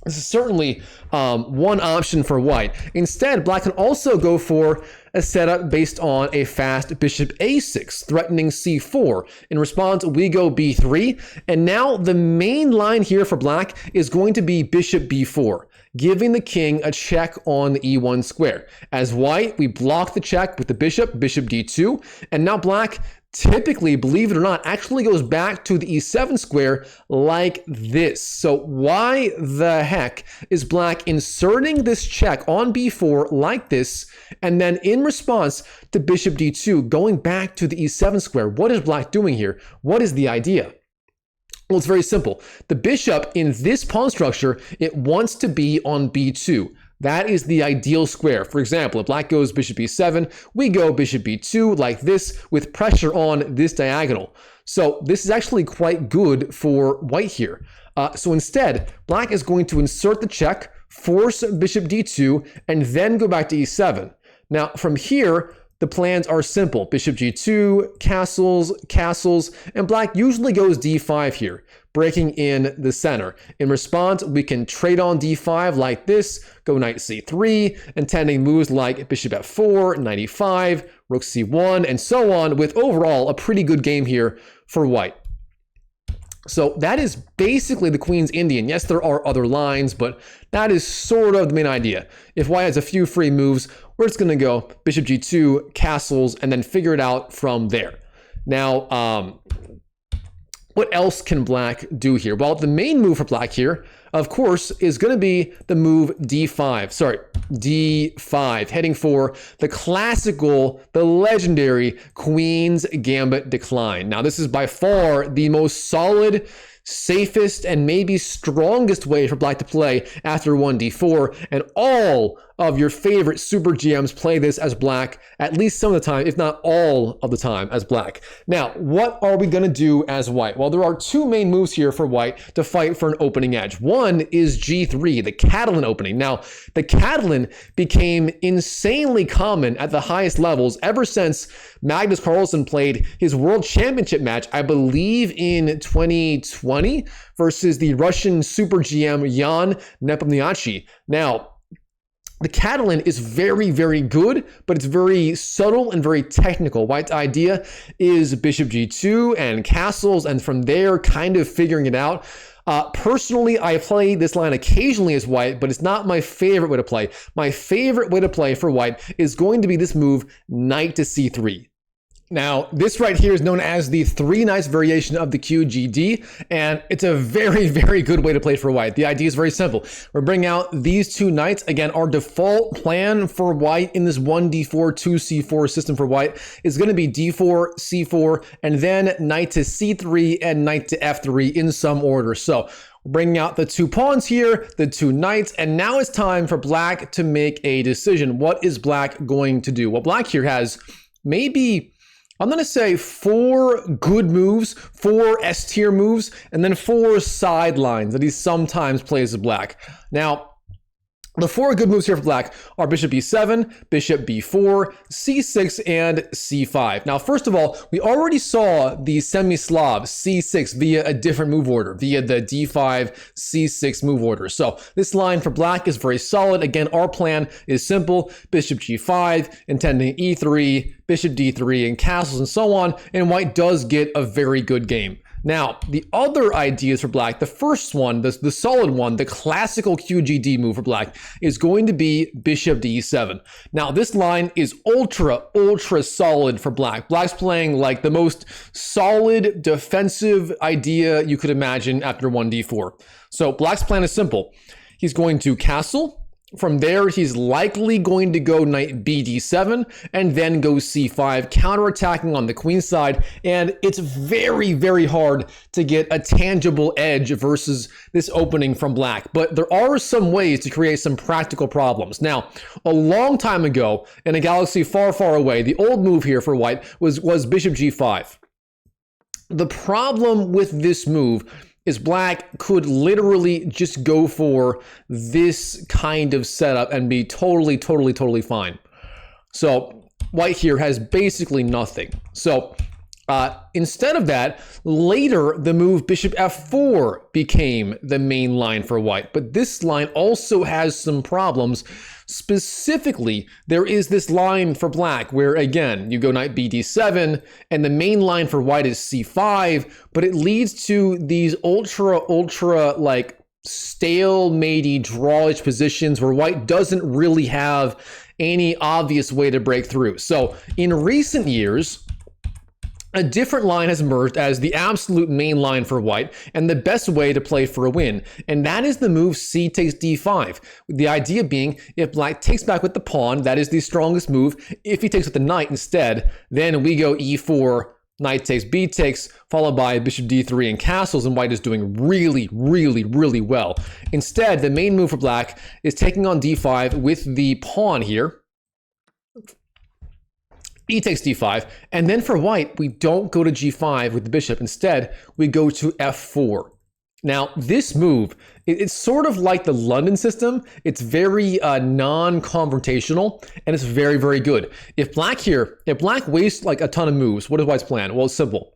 this is certainly one option for white. Instead, black can also go for a setup based on a fast bishop a6, threatening c4. In response, we go b3. And now the main line here for black is going to be bishop b4, giving the king a check on the e1 square. As white, we block the check with the bishop, bishop d2. And now black typically, believe it or not, actually goes back to the e7 square like this. So why the heck is black inserting this check on b4 like this, and then in response to bishop d2, going back to the e7 square? What is black doing here? What is the idea? Well, it's very simple. The bishop in this pawn structure, it wants to be on b2. That is the ideal square. For example, if black goes bishop e7, we go bishop b2 like this with pressure on this diagonal. So this is actually quite good for white here. So instead, black is going to insert the check, force bishop d2, and then go back to e7. Now, from here, the plans are simple. Bishop g2, castles, castles, and black usually goes d5 here, breaking in the center. In response, we can trade on d5 like this, go knight c3, intending moves like bishop f4, knight e5, rook c1, and so on, with overall a pretty good game here for white. So that is basically the Queen's Indian. Yes, there are other lines, but that is sort of the main idea. If white has a few free moves, we're just going to go bishop g2, castles, and then figure it out from there. Now, what else can black do here? Well, the main move for black here, of course, is going to be the move d5. Sorry, d5, heading for the classical, the legendary Queen's Gambit Declined. Now, this is by far the most solid, safest, and maybe strongest way for black to play after 1d4, and all of your favorite super GMs play this as black at least some of the time, if not all of the time, as black. Now, what are we going to do as white? Well, there are two main moves here for white to fight for an opening edge. One is g3, the Catalan opening. Now, the Catalan became insanely common at the highest levels ever since Magnus Carlsen played his World Championship match, I believe in 2020, versus the Russian super GM Jan Nepomniachtchi. Now, the Catalan is very, very good, but it's very subtle and very technical. White's idea is bishop g2 and castles, and from there kind of figuring it out. Personally, I play this line occasionally as white, but it's not my favorite way to play. My favorite way to play for white is going to be this move, knight to c3. Now, this right here is known as the 3 knights variation of the QGD, and it's a very, very good way to play for white. The idea is very simple. We're bringing out these 2 knights. Again, our default plan for white in this 1d4, 2c4 system for white is going to be d4, c4, and then knight to c3 and knight to f3 in some order. So we're bringing out the 2 pawns here, the 2 knights, and now it's time for black to make a decision. What is black going to do? Well, black here has maybe, I'm going to say 4 good moves, 4 S-tier moves, and then 4 sidelines that he sometimes plays as black. Now, the 4 good moves here for black are bishop b7, bishop b4, c6, and c5. Now, first of all, we already saw the Semi-Slav c6 via a different move order, via the d5, c6 move order. So this line for black is very solid. Again, our plan is simple. Bishop g5, intending e3, bishop d3, and castles and so on. And white does get a very good game. Now, the other ideas for black, the first one, the solid one, the classical QGD move for black is going to be bishop d7. Now, this line is ultra solid for black. Black's playing like the most solid defensive idea you could imagine after 1d4. So black's plan is simple. He's going to castle. From there, he's likely going to go knight bd7 and then go c5, counterattacking on the queen side. And it's very, very hard to get a tangible edge versus this opening from black. But there are some ways to create some practical problems. Now, a long time ago, in a galaxy far, far away, the old move here for white was bishop g5. The problem with this move is black could literally just go for this kind of setup and be totally fine. So white here has basically nothing. So instead of that, later the move bishop f4 became the main line for white. But this line also has some problems. Specifically, there is this line for black where, again, you go knight bd7, and the main line for white is c5, but it leads to these ultra, like, stale-matey, drawish positions where white doesn't really have any obvious way to break through. So, in recent years, a different line has emerged as the absolute main line for white and the best way to play for a win. And that is the move c takes d5. The idea being, if black takes back with the pawn, that is the strongest move. If he takes with the knight instead, then we go e4, knight takes, b takes, followed by bishop d3 and castles, and white is doing really well. Instead, the main move for black is taking on d5 with the pawn here. E takes d5, and then for white, we don't go to g5 with the bishop. Instead, we go to f4. Now, this move, it's sort of like the London system. It's very non-confrontational, and it's very, very good. If black wastes like a ton of moves, what is white's plan? Well, it's simple.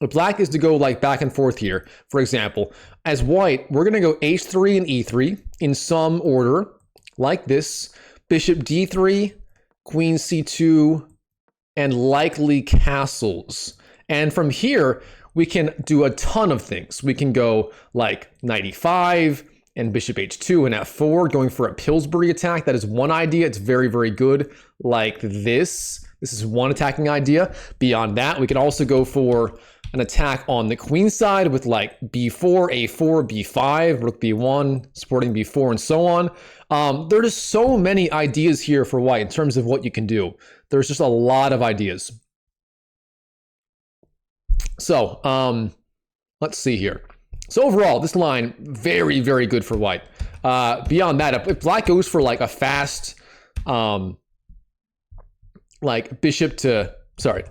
If black is to go like back and forth here, for example, as white, we're going to go h3 and e3 in some order, like this. Bishop d3, queen c2, and likely castles. And from here, we can do a ton of things. We can go like knight e5 and bishop h2 and f4, going for a Pillsbury attack. That is one idea. It's very, very good. Like this. This is one attacking idea. Beyond that, we could also go for an attack on the queen side with like b4, a4, b5, rook b1, supporting b4, and so on. There are just so many ideas here for white in terms of what you can do. There's just a lot of ideas. So let's see here. So overall, this line, very, very good for white. Beyond that, if black goes for like a fast, like bishop to, sorry.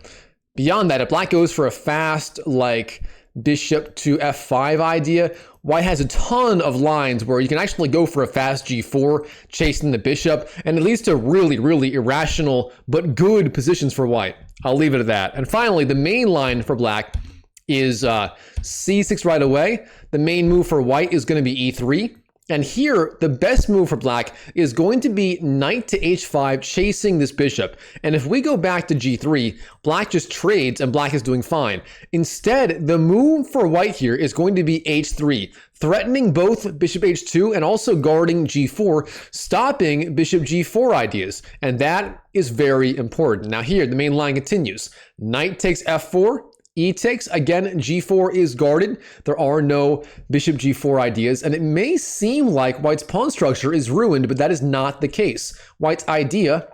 Beyond that, if black goes for a fast, like bishop to f5 idea, white has a ton of lines where you can actually go for a fast g4, chasing the bishop, and it leads to really, really irrational but good positions for white. I'll leave it at that. And finally, the main line for black is c6 right away. The main move for white is going to be e3. And here, the best move for black is going to be knight to h5, chasing this bishop. And if we go back to g3, black just trades and black is doing fine. Instead, the move for white here is going to be h3, threatening both bishop h2 and also guarding g4, stopping bishop g4 ideas. And that is very important. Now here, the main line continues. Knight takes f4. E takes, again, g4 is guarded. There are no bishop g4 ideas, and it may seem like white's pawn structure is ruined, but that is not the case. White's idea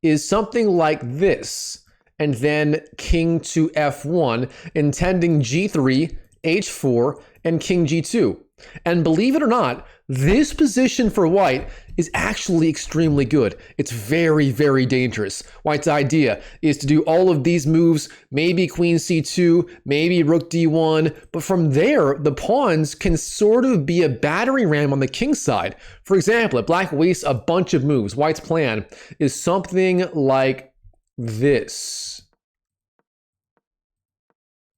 is something like this, and then king to f1, intending g3, h4, and king g2. And believe it or not, this position for white is actually extremely good. It's very, very dangerous. White's idea is to do all of these moves, maybe queen c2, maybe rook d1, but from there, the pawns can sort of be a battering ram on the king side. For example, if black wastes a bunch of moves, white's plan is something like this.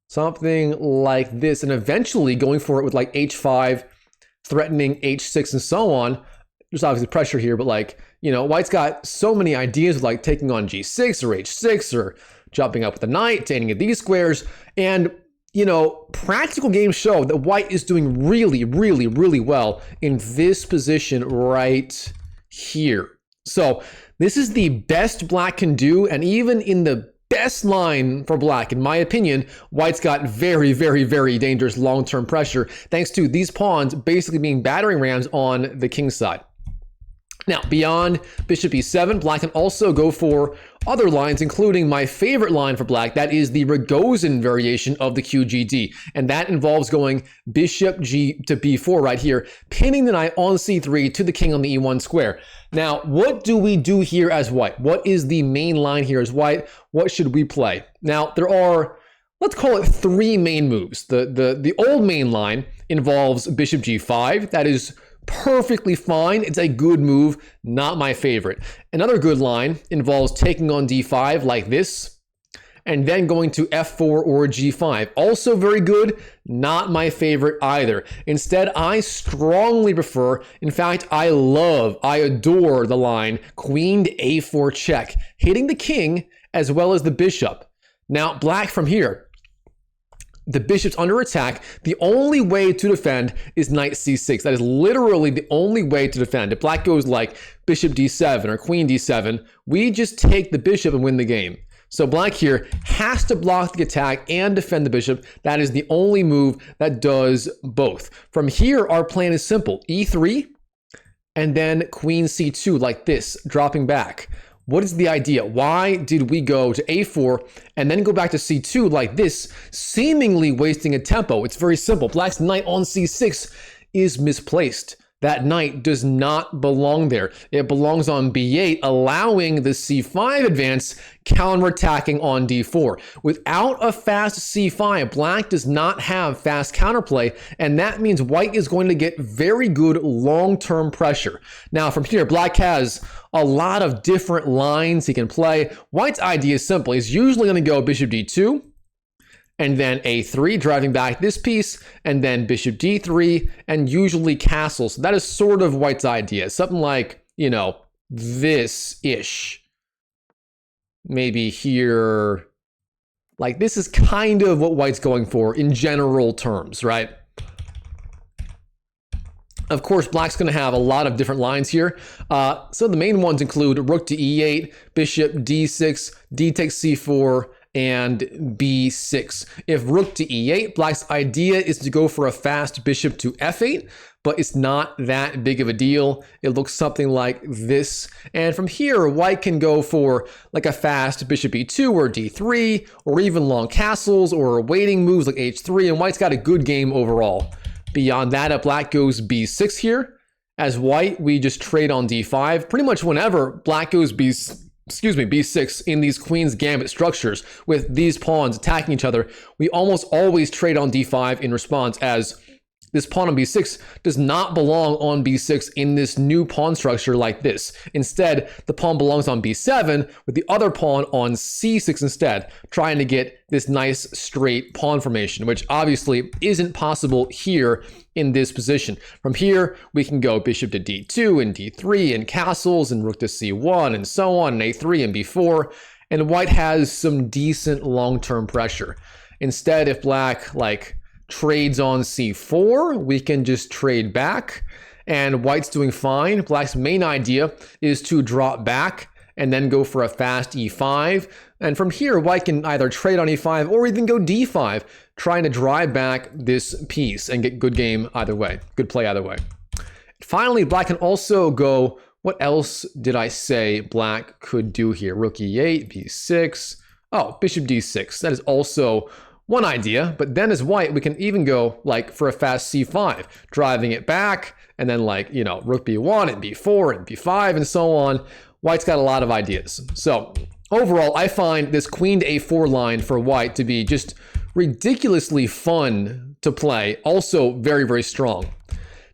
Something like this, and eventually going for it with like h5, threatening h6 and so on. There's obviously pressure here, but like, you know, white's got so many ideas of like taking on g6 or h6 or jumping up with the knight, taking at these squares. And, you know, practical games show that white is doing really, really, really well in this position right here. So this is the best black can do, and even in the best line for black, in my opinion, white's got very, very, very dangerous long-term pressure thanks to these pawns basically being battering rams on the king side. Now, beyond bishop e7, black can also go for other lines, including my favorite line for black, that is the Rogozin variation of the QGD. And that involves going bishop g to b4 right here, pinning the knight on c3 to the king on the e1 square. Now, what do we do here as white? What is the main line here as white? What should we play? Now, there are, let's call it three main moves. The old main line involves bishop g5. That is perfectly fine. It's a good move, not my favorite. Another good line involves taking on d5 like this, and then going to f4 or g5. Also very good, not my favorite either. Instead, I strongly prefer, in fact, I adore the line queen to a4 check, hitting the king as well as the bishop. Now, black from here, the bishop's under attack. The only way to defend is knight c6. That is literally the only way to defend. If black goes like bishop d7 or queen d7, we just take the bishop and win the game. So black here has to block the attack and defend the bishop. That is the only move that does both. From here, our plan is simple. e3 and then queen c2 like this, dropping back. What is the idea? Why did we go to a4 and then go back to c2 like this, seemingly wasting a tempo? It's very simple. Black's knight on c6 is misplaced. That knight does not belong there. It belongs on b8, allowing the c5 advance, counterattacking on d4. Without a fast c5, black does not have fast counterplay, and that means white is going to get very good long-term pressure. Now, from here, black has a lot of different lines he can play. White's idea is simple. He's usually going to go bishop d2, and then a3, driving back this piece, and then bishop d3, and usually castle. So that is sort of white's idea. Something like, you know, this-ish. Maybe here. Like, this is kind of what white's going for in general terms, right? Of course, black's going to have a lot of different lines here. So the main ones include rook to e8, bishop d6, d takes c4, and b6. If rook to e8, black's idea is to go for a fast bishop to f8, but it's not that big of a deal. It looks something like this. And from here, white can go for like a fast bishop e2 or d3, or even long castles or waiting moves like h3, and white's got a good game overall. Beyond that, if black goes b6 here, as white, we just trade on d5. Pretty much whenever black goes b6 in these queen's gambit structures with these pawns attacking each other, we almost always trade on d5 in response, as this pawn on b6 does not belong on b6 in this new pawn structure like this. Instead, the pawn belongs on b7 with the other pawn on c6 instead, trying to get this nice straight pawn formation, which obviously isn't possible here in this position. From here, we can go bishop to d2 and d3 and castles and rook to c1 and so on, and a3 and b4, and white has some decent long-term pressure. Instead, if black trades on c4, we can just trade back, and white's doing fine. Black's main idea is to drop back and then go for a fast e5, and from here white can either trade on e5 or even go d5, trying to drive back this piece and get good game either way, good play either way. Finally, black can also go, what else did I say black could do here? Rook e8, b6, oh, bishop d6. That is also one idea, but then as white, we can even go for a fast c5, driving it back, and then rook b1 and b4 and b5 and so on. White's got a lot of ideas. So overall, I find this queen to a4 line for white to be just ridiculously fun to play. Also very, very strong.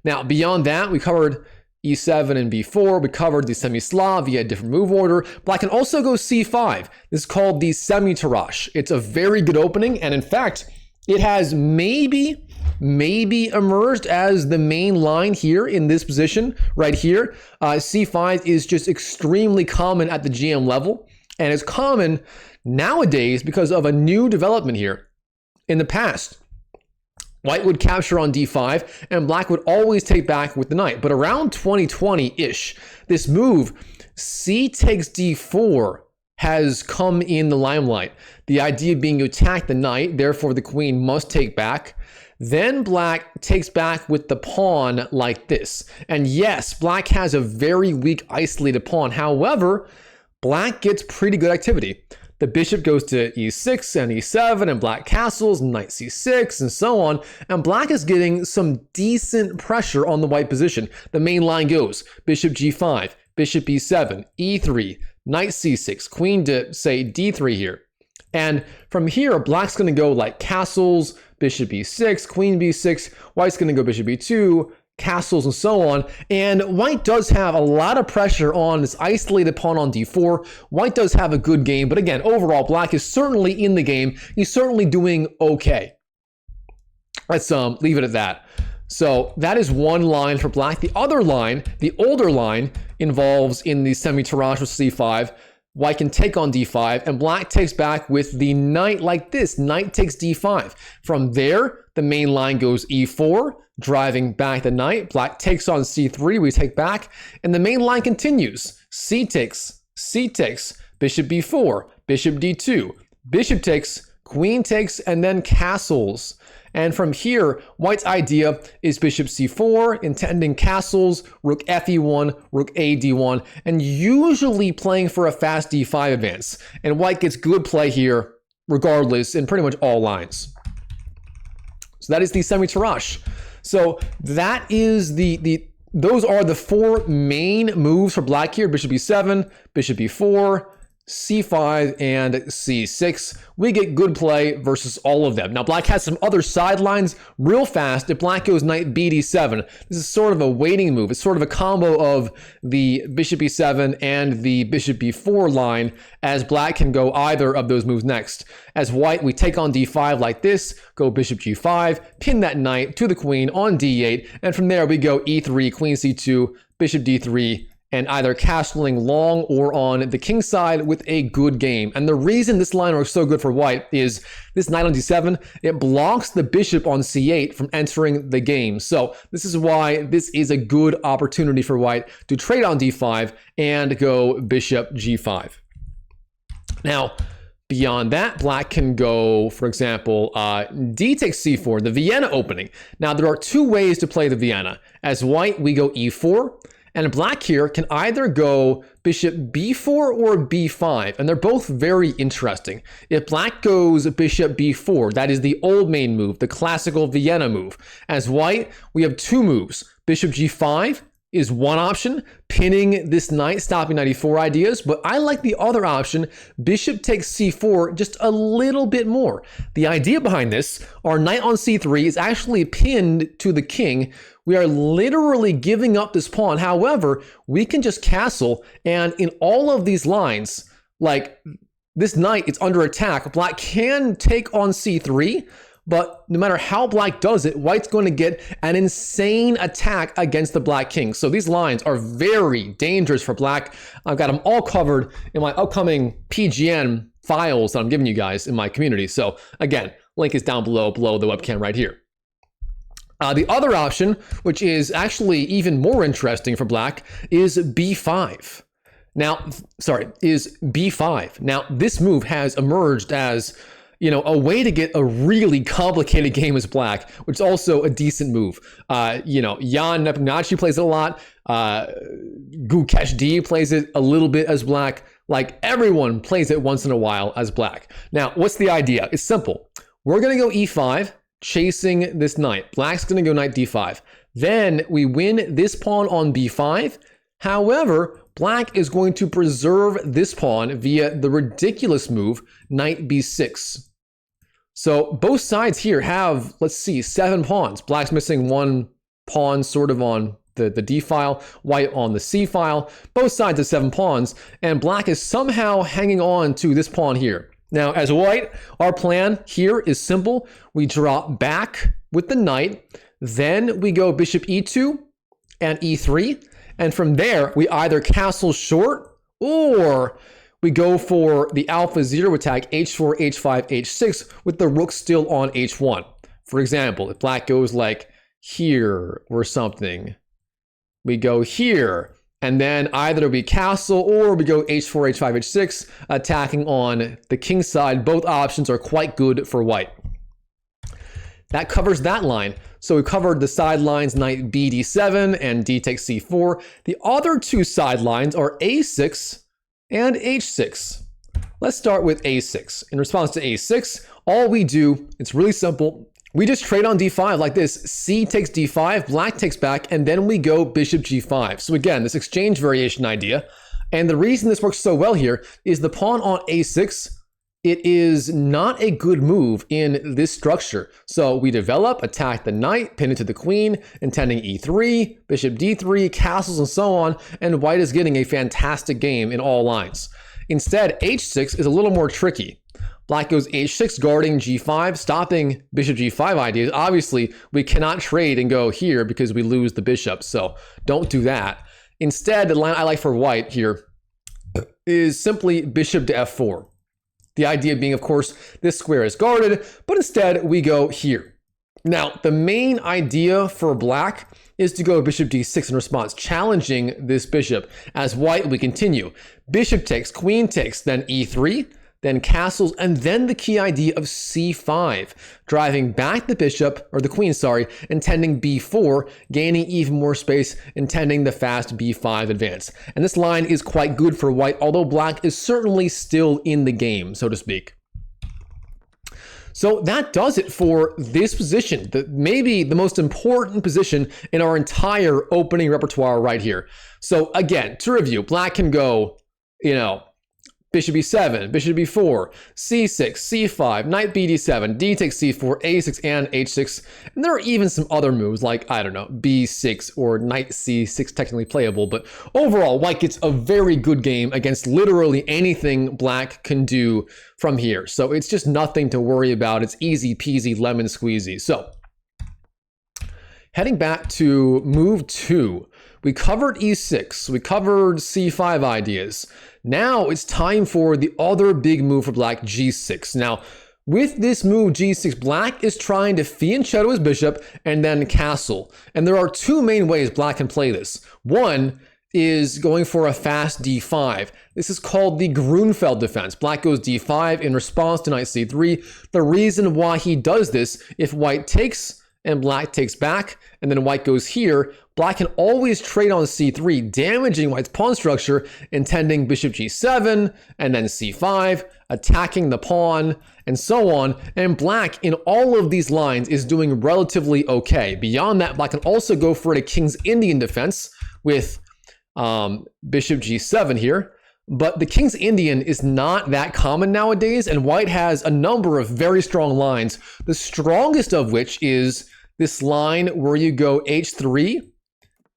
Now, beyond that, we covered e7 and b4. We covered the Semi-Slav via a different move order. Black can also go c5. This is called the semi-Tarrasch. It's a very good opening, and in fact, it has maybe emerged as the main line here in this position right here. C5 is just extremely common at the GM level, and it's common nowadays because of a new development here. In the past, white would capture on d5, and black would always take back with the knight. But around 2020-ish, this move, c takes d4, has come in the limelight. The idea being you attack the knight, therefore the queen must take back. Then black takes back with the pawn like this. And yes, black has a very weak isolated pawn. However, black gets pretty good activity. The bishop goes to e6 and e7, and black castles, knight c6, and so on. And black is getting some decent pressure on the white position. The main line goes bishop g5, bishop e7, e3, knight c6, queen to, say, d3 here. And from here, black's going to go castles, bishop e6, queen b6. White's going to go bishop e2, castles, and so on. And white does have a lot of pressure on this isolated pawn on d4. White does have a good game, but again, overall, black is certainly in the game. He's certainly doing okay. Let's leave it at that. So that is one line for black. The other line, the older line, involves in the semi-Tarrasch with c5. White can take on d5, and black takes back with the knight like this. Knight takes d5. From there, the main line goes e4, driving back the knight. Black takes on c3, we take back, and the main line continues. C takes, bishop b4, bishop d2, bishop takes, queen takes, and then castles. And from here, white's idea is bishop c4, intending castles, rook fe1, rook ad1, and usually playing for a fast d5 advance. And white gets good play here, regardless, in pretty much all lines. So that is the semi-Tarrasch. So that is those are the four main moves for black here: bishop e7, bishop e4, c5, and c6. We get good play versus all of them. Now, black has some other sidelines real fast. If black goes knight b d7, this is sort of a waiting move. It's sort of a combo of the bishop e7 and the bishop b4 line, as black can go either of those moves next. As white, we take on d5 like this, go bishop g5, pin that knight to the queen on d8, and from there we go e3, queen c2, bishop d3, and either castling long or on the king side with a good game. And the reason this line works so good for white is this knight on d7, it blocks the bishop on c8 from entering the game. So this is why this is a good opportunity for white to trade on d5 and go bishop g5. Now, beyond that, black can go, for example, d takes c4, the Vienna opening. Now, there are two ways to play the Vienna. As white, we go e4, and black here can either go bishop b4 or b5, and they're both very interesting. If black goes bishop b4, that is the old main move, the classical Vienna move. As white, we have two moves. Bishop g5 is one option, pinning this knight, stopping knight e4 ideas, but I like the other option, bishop takes c4, just a little bit more. The idea behind this, our knight on c3 is actually pinned to the king. We are literally giving up this pawn. However, we can just castle, and in all of these lines, like this knight, it's under attack. Black can take on c3, but no matter how black does it, white's going to get an insane attack against the black king. So these lines are very dangerous for black. I've got them all covered in my upcoming PGN files that I'm giving you guys in my community. So again, link is down below the webcam right here. The other option, which is actually even more interesting for black, is b5. Now, is b5. Now, this move has emerged as, you know, a way to get a really complicated game as black, which is also a decent move. You know, Jan Nepomniachtchi plays it a lot. Gukesh D plays it a little bit as black. Like, everyone plays it once in a while as black. Now, what's the idea? It's simple. We're going to go e5, chasing this knight. Black's going to go knight d5. Then we win this pawn on b5. However, black is going to preserve this pawn via the ridiculous move, knight b6. So both sides here have, let's see, 7 pawns. Black's missing one pawn sort of on the D file, white on the C file. Both sides have 7 pawns, and black is somehow hanging on to this pawn here. Now, as white, our plan here is simple. We drop back with the knight, then we go bishop e2 and e3, and from there, we either castle short or we go for the alpha 0 attack, h4, h5, h6, with the rook still on h1. For example, if black goes like here or something, we go here, and then either we castle or we go h4, h5, h6, attacking on the king side. Both options are quite good for white. That covers that line. So we covered the sidelines, knight b d7 and d takes c4. The other two sidelines are a6 and h6. Let's start with a6. In response to a6, all we do, it's really simple. We just trade on d5 like this. C takes d5, black takes back, and then we go bishop g5. So again, this exchange variation idea. And the reason this works so well here is the pawn on a6, it is not a good move in this structure. So we develop, attack the knight, pin it to the queen, intending e3, bishop d3, castles, and so on, and white is getting a fantastic game in all lines. Instead, h6 is a little more tricky. Black goes h6, guarding g5, stopping bishop g5 ideas. Obviously, we cannot trade and go here because we lose the bishop, so don't do that. Instead, the line I like for white here is simply bishop to f4. The idea being, of course, this square is guarded, but instead we go here. Now, the main idea for black is to go bishop d6 in response, challenging this bishop. As white, we continue. Bishop takes, queen takes, then e3, then castles, and then the key idea of c5, driving back the bishop, or the queen, sorry, intending b4, gaining even more space, intending the fast b5 advance. And this line is quite good for white, although black is certainly still in the game, so to speak. So that does it for this position, maybe the most important position in our entire opening repertoire right here. So again, to review, black can go, you know, bishop e7, bishop b4, c6, c5, knight b d7, d takes c4, a6, and h6. And there are even some other moves like, I don't know, b6 or knight c6 technically playable. But overall, white gets a very good game against literally anything black can do from here. So it's just nothing to worry about. It's easy peasy lemon squeezy. So heading back to move 2, We covered e6. We covered c5 ideas. Now it's time for the other big move for black, g6. Now, with this move, g6, black is trying to fianchetto his bishop and then castle. And there are two main ways black can play this. One is going for a fast d5. This is called the Grunfeld defense. Black goes d5 in response to knight c3. The reason why he does this, if white takes and black takes back, and then white goes here, black can always trade on c3, damaging white's pawn structure, intending bishop g7, and then c5, attacking the pawn, and so on. And black, in all of these lines, is doing relatively okay. Beyond that, black can also go for a King's Indian defense with bishop g7 here. But the King's Indian is not that common nowadays, and white has a number of very strong lines, the strongest of which is this line where you go h3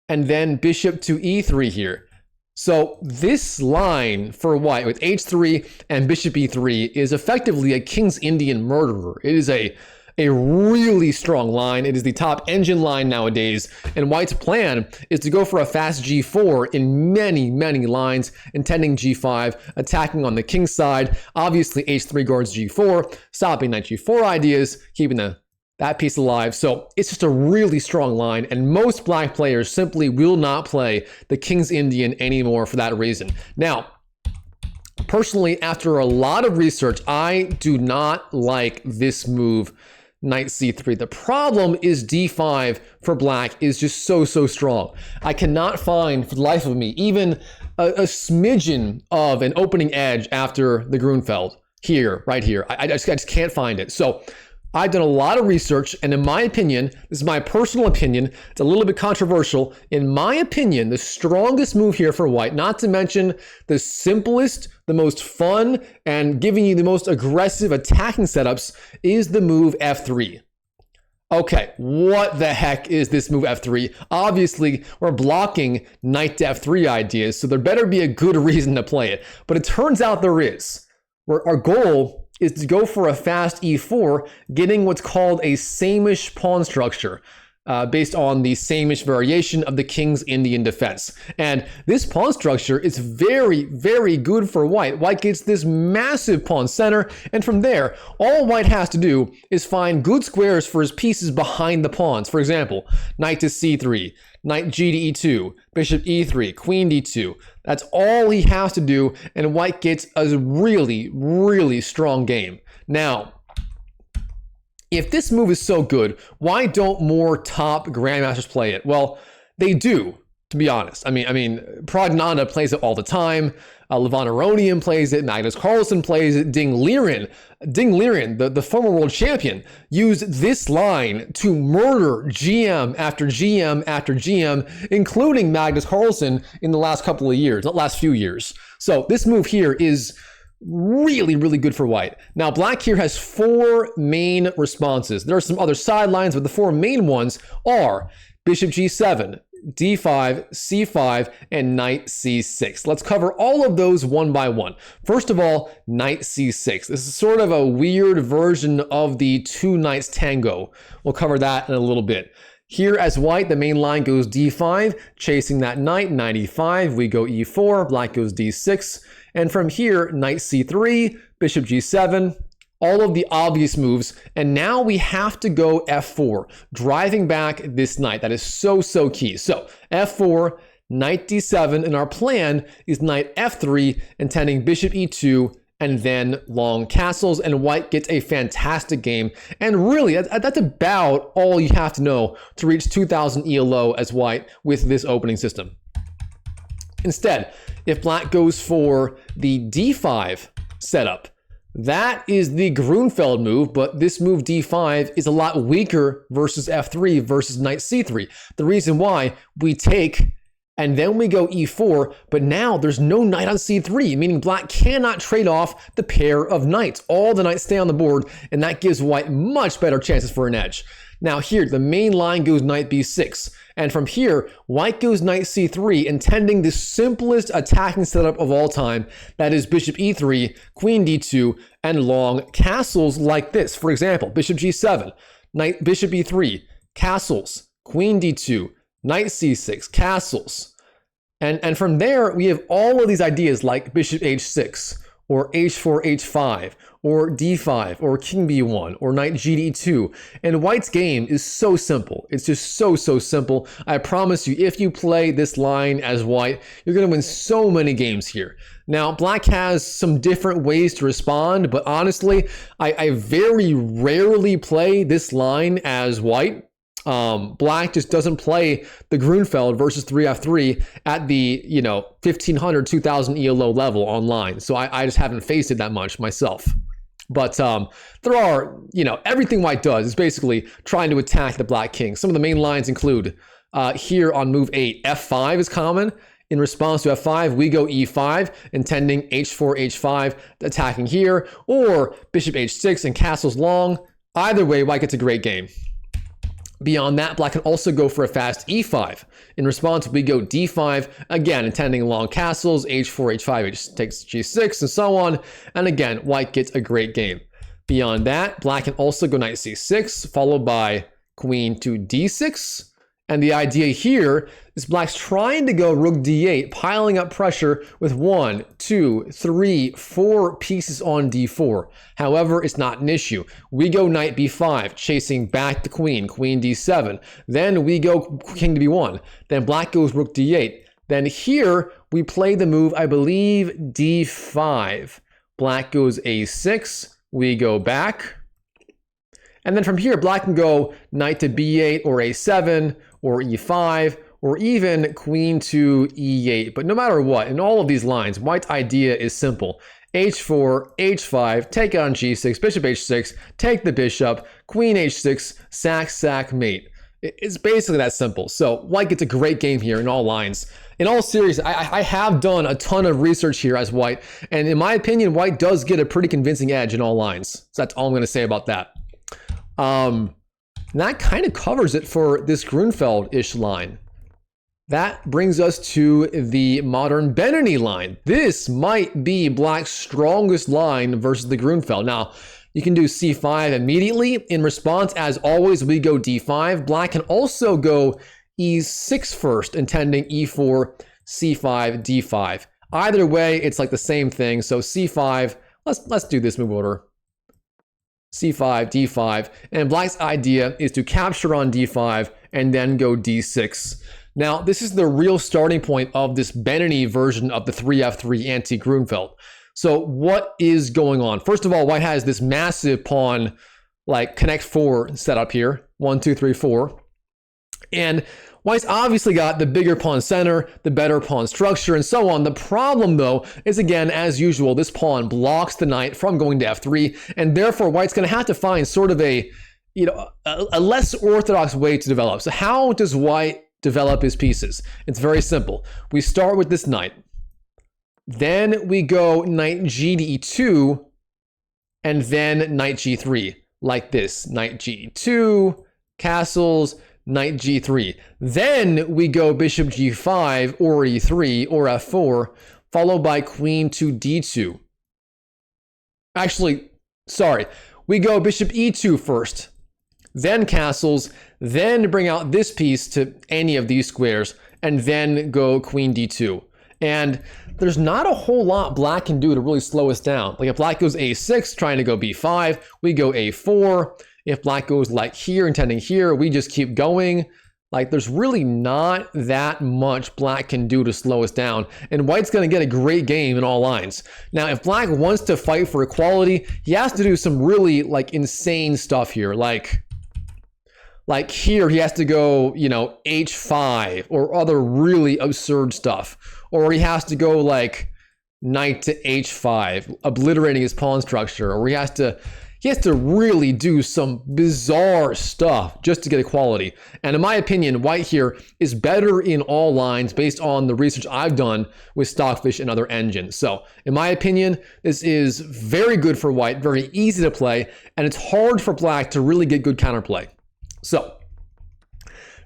and then bishop to e3 here. So this line for white with h3 and bishop e3 is effectively a King's Indian murderer. It is a really strong line. It is the top engine line nowadays. And white's plan is to go for a fast g4 in many lines, intending g5, attacking on the king's side. Obviously, h3 guards g4, stopping knight g4 ideas, keeping that piece alive. So it's just a really strong line, and most black players simply will not play the King's Indian anymore for that reason. Now, personally, after a lot of research, I do not like this move, knight c3. The problem is d5 for black is just so strong. I cannot find for the life of me even a smidgen of an opening edge after the Grunfeld here, right here. I just can't find it. So I've done a lot of research, and in my opinion, this is my personal opinion, it's a little bit controversial. In my opinion, the strongest move here for white, not to mention the simplest, the most fun, and giving you the most aggressive attacking setups, is the move f3. Okay, what the heck is this move f3? Obviously, we're blocking knight to f3 ideas, so there better be a good reason to play it. But it turns out there is. Where our goal is to go for a fast e4, getting what's called a Samish pawn structure, based on the Samish variation of the King's Indian defense. And this pawn structure is very good for white. White gets this massive pawn center, and from there, all white has to do is find good squares for his pieces behind the pawns. For example, knight to c3, knight g to e2, bishop e3, queen d2. That's all he has to do, and white gets a really strong game. Now, if this move is so good, why don't more top grandmasters play it? Well, they do, to be honest. I mean, Prognanda plays it all the time. Levon Aronian plays it. Magnus Carlsen plays it. Ding Liren, the former world champion, used this line to murder GM after GM after GM, including Magnus Carlsen in the last couple of years, not last few years. So this move here is really good for white. Now, black here has four main responses. There are some other sidelines, but the four main ones are bishop g7, d5, c5, and knight c6. Let's cover all of those one by one. First of all, knight c6. This is sort of a weird version of the two knights tango. We'll cover that in a little bit. Here as white, the main line goes d5, chasing that knight, knight e5, we go e4, black goes d6, and from here, knight c3, bishop g7, all of the obvious moves, and now we have to go f4, driving back this knight. That is so key. So f4, knight d7, and our plan is knight f3, intending bishop e2, and then long castles, and white gets a fantastic game. And really, that's about all you have to know to reach 2000 ELO as white with this opening system. Instead, if black goes for the d5 setup, that is the Grunfeld move, but this move d5 is a lot weaker versus f3 versus knight c3. The reason why, we take and then we go e4, but now there's no knight on c3, meaning black cannot trade off the pair of knights. All the knights stay on the board, and that gives white much better chances for an edge. Now here, the main line goes knight b6, and from here, white goes knight c3, intending the simplest attacking setup of all time, that is bishop e3, queen d2, and long castles like this. For example, bishop g7, knight bishop e3, castles, queen d2, knight c6, castles. And from there, we have all of these ideas like bishop h6, or h4, h5, or d5, or king b1, or knight gd2. And white's game is so simple. It's just so simple. I promise you, if you play this line as white, you're going to win so many games here. Now, black has some different ways to respond, but honestly, I very rarely play this line as white. Black just doesn't play the Grunfeld versus 3f3 at the 1500 2000 ELO level online, so I just haven't faced it that much myself. But there are, everything white does is basically trying to attack the black king. Some of the main lines include here on move 8, f5 is common. In response to f5, we go e5, intending h4, h5, attacking here, or bishop h6 and castles long. Either way, white gets a great game. Beyond that, black can also go for a fast e5. In response, we go d5, again, intending long castles, h4, h5, h takes g6, and so on. And again, white gets a great game. Beyond that, black can also go knight c6, followed by queen to d6. And the idea here is black's trying to go rook d8, piling up pressure with 1, 2, 3, 4 pieces on d4. However, it's not an issue. We go knight b5, chasing back the queen, queen d7. Then we go king to b1. Then black goes rook d8. Then here we play the move, I believe, d5. Black goes a6. We go back. And then from here, black can go knight to b8 or a7 or e5 or even queen to e8. But no matter what, in all of these lines, white's idea is simple. h4, h5, take on g6, bishop h6, take the bishop, queen h6, sack, mate. It's basically that simple. So white gets a great game here in all lines. In all seriousness, I have done a ton of research here as white. And in my opinion, white does get a pretty convincing edge in all lines. So that's all I'm going to say about that. That kind of covers it for this Grunfeld-ish line. That brings us to the modern Benoni line. This might be black's strongest line versus the Grunfeld. Now, you can do c5 immediately. In response, as always, we go d5. Black can also go e6 first, intending e4, c5, d5. Either way, it's like the same thing. So c5, let's do this move order. c5, d5, and black's idea is to capture on d5 and then go d6. Now, this is the real starting point of this Benoni version of the 3f3 anti-Grunfeld. So what is going on? First of all, white has this massive pawn, like connect 4 setup here. 1, 2, 3, 4. And white's obviously got the bigger pawn center, the better pawn structure, and so on. The problem, though, is again, as usual, this pawn blocks the knight from going to f3, and therefore white's going to have to find sort of a less orthodox way to develop. So how does white develop his pieces? It's very simple. We start with this knight. Then we go knight g to e2, and then knight g3, like this. Knight g2, castles, knight g3. Then we go bishop g5 or e3 or f4, followed by queen to d2. Actually, sorry. We go bishop e2 first, then castles, then bring out this piece to any of these squares, and then go queen d2. And there's not a whole lot black can do to really slow us down. Like if black goes a6, trying to go b5, we go a4. If black goes like here, intending here, we just keep going. Like there's really not that much black can do to slow us down. And white's going to get a great game in all lines. Now, if black wants to fight for equality, he has to do some really like insane stuff here. Like here, he has to go, h5 or other really absurd stuff. Or he has to go like knight to h5, obliterating his pawn structure. Or he has to really do some bizarre stuff just to get equality. And in my opinion, white here is better in all lines based on the research I've done with Stockfish and other engines. So in my opinion, this is very good for white, very easy to play, and it's hard for black to really get good counterplay. So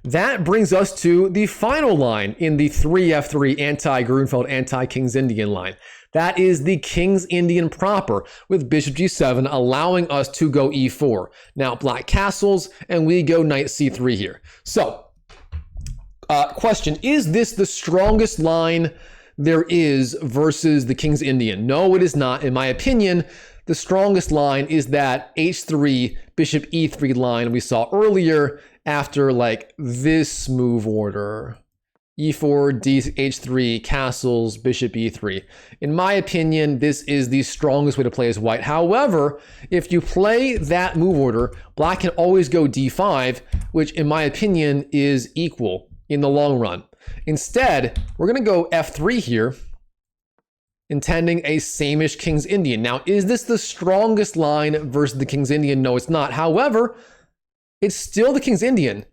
that brings us to the final line in the 3f3 anti-Grunfeld, anti-King's Indian line. That is the King's Indian proper with bishop g7, allowing us to go e4. Now black castles, and we go knight c3 here. So Question, is this the strongest line there is versus the King's Indian? No, it is not. In my opinion, the strongest line is that h3, bishop e3 line we saw earlier after like this move order. e4, d, h3, castles, bishop e3. In my opinion, this is the strongest way to play as white. However, if you play that move order, black can always go d5, which in my opinion is equal in the long run. Instead, we're going to go f3 here, intending a same-ish King's Indian. Now, is this the strongest line versus the King's Indian? No, it's not. However, it's still the King's Indian,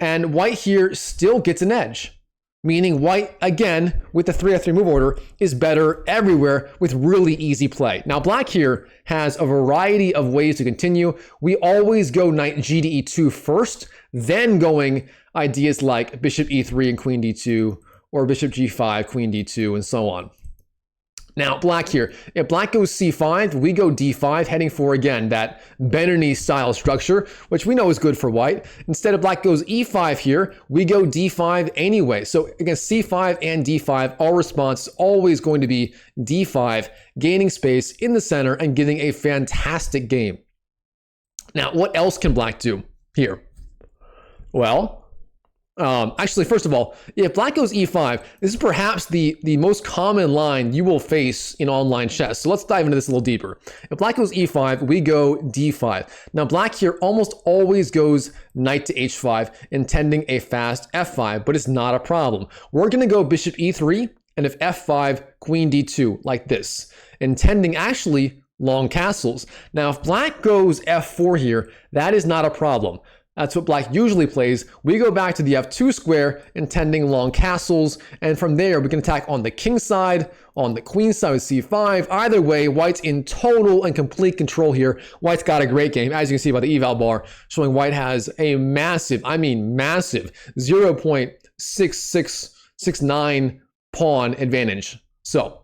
and white here still gets an edge. Meaning white, again, with the 3f3 move order, is better everywhere with really easy play. Now, black here has a variety of ways to continue. We always go knight g to e2 first, then going ideas like bishop e3 and queen d2, or bishop g5, queen d2, and so on. Now, black here, if black goes c5, we go d5, heading for, again, that Benoni style structure, which we know is good for white. Instead of black goes e5 here, we go d5 anyway. So again, c5 and d5, our response is always going to be d5, gaining space in the center and getting a fantastic game. Now, what else can black do here? Well, actually, first of all, if black goes e5, this is perhaps the most common line you will face in online chess. So let's dive into this a little deeper. If black goes e5, we go d5. Now, black here almost always goes knight to h5, intending a fast f5, but it's not a problem. We're going to go bishop e3, and if f5, queen d2, like this, intending actually long castles. Now, if black goes f4 here, that is not a problem. That's what black usually plays. We go back to the f2 square, intending long castles, and from there we can attack on the king side, on the queen side with c5. Either way, white's in total and complete control here. White's got a great game, as you can see by the eval bar, showing white has a massive, I mean massive, 0.6669 pawn advantage. So,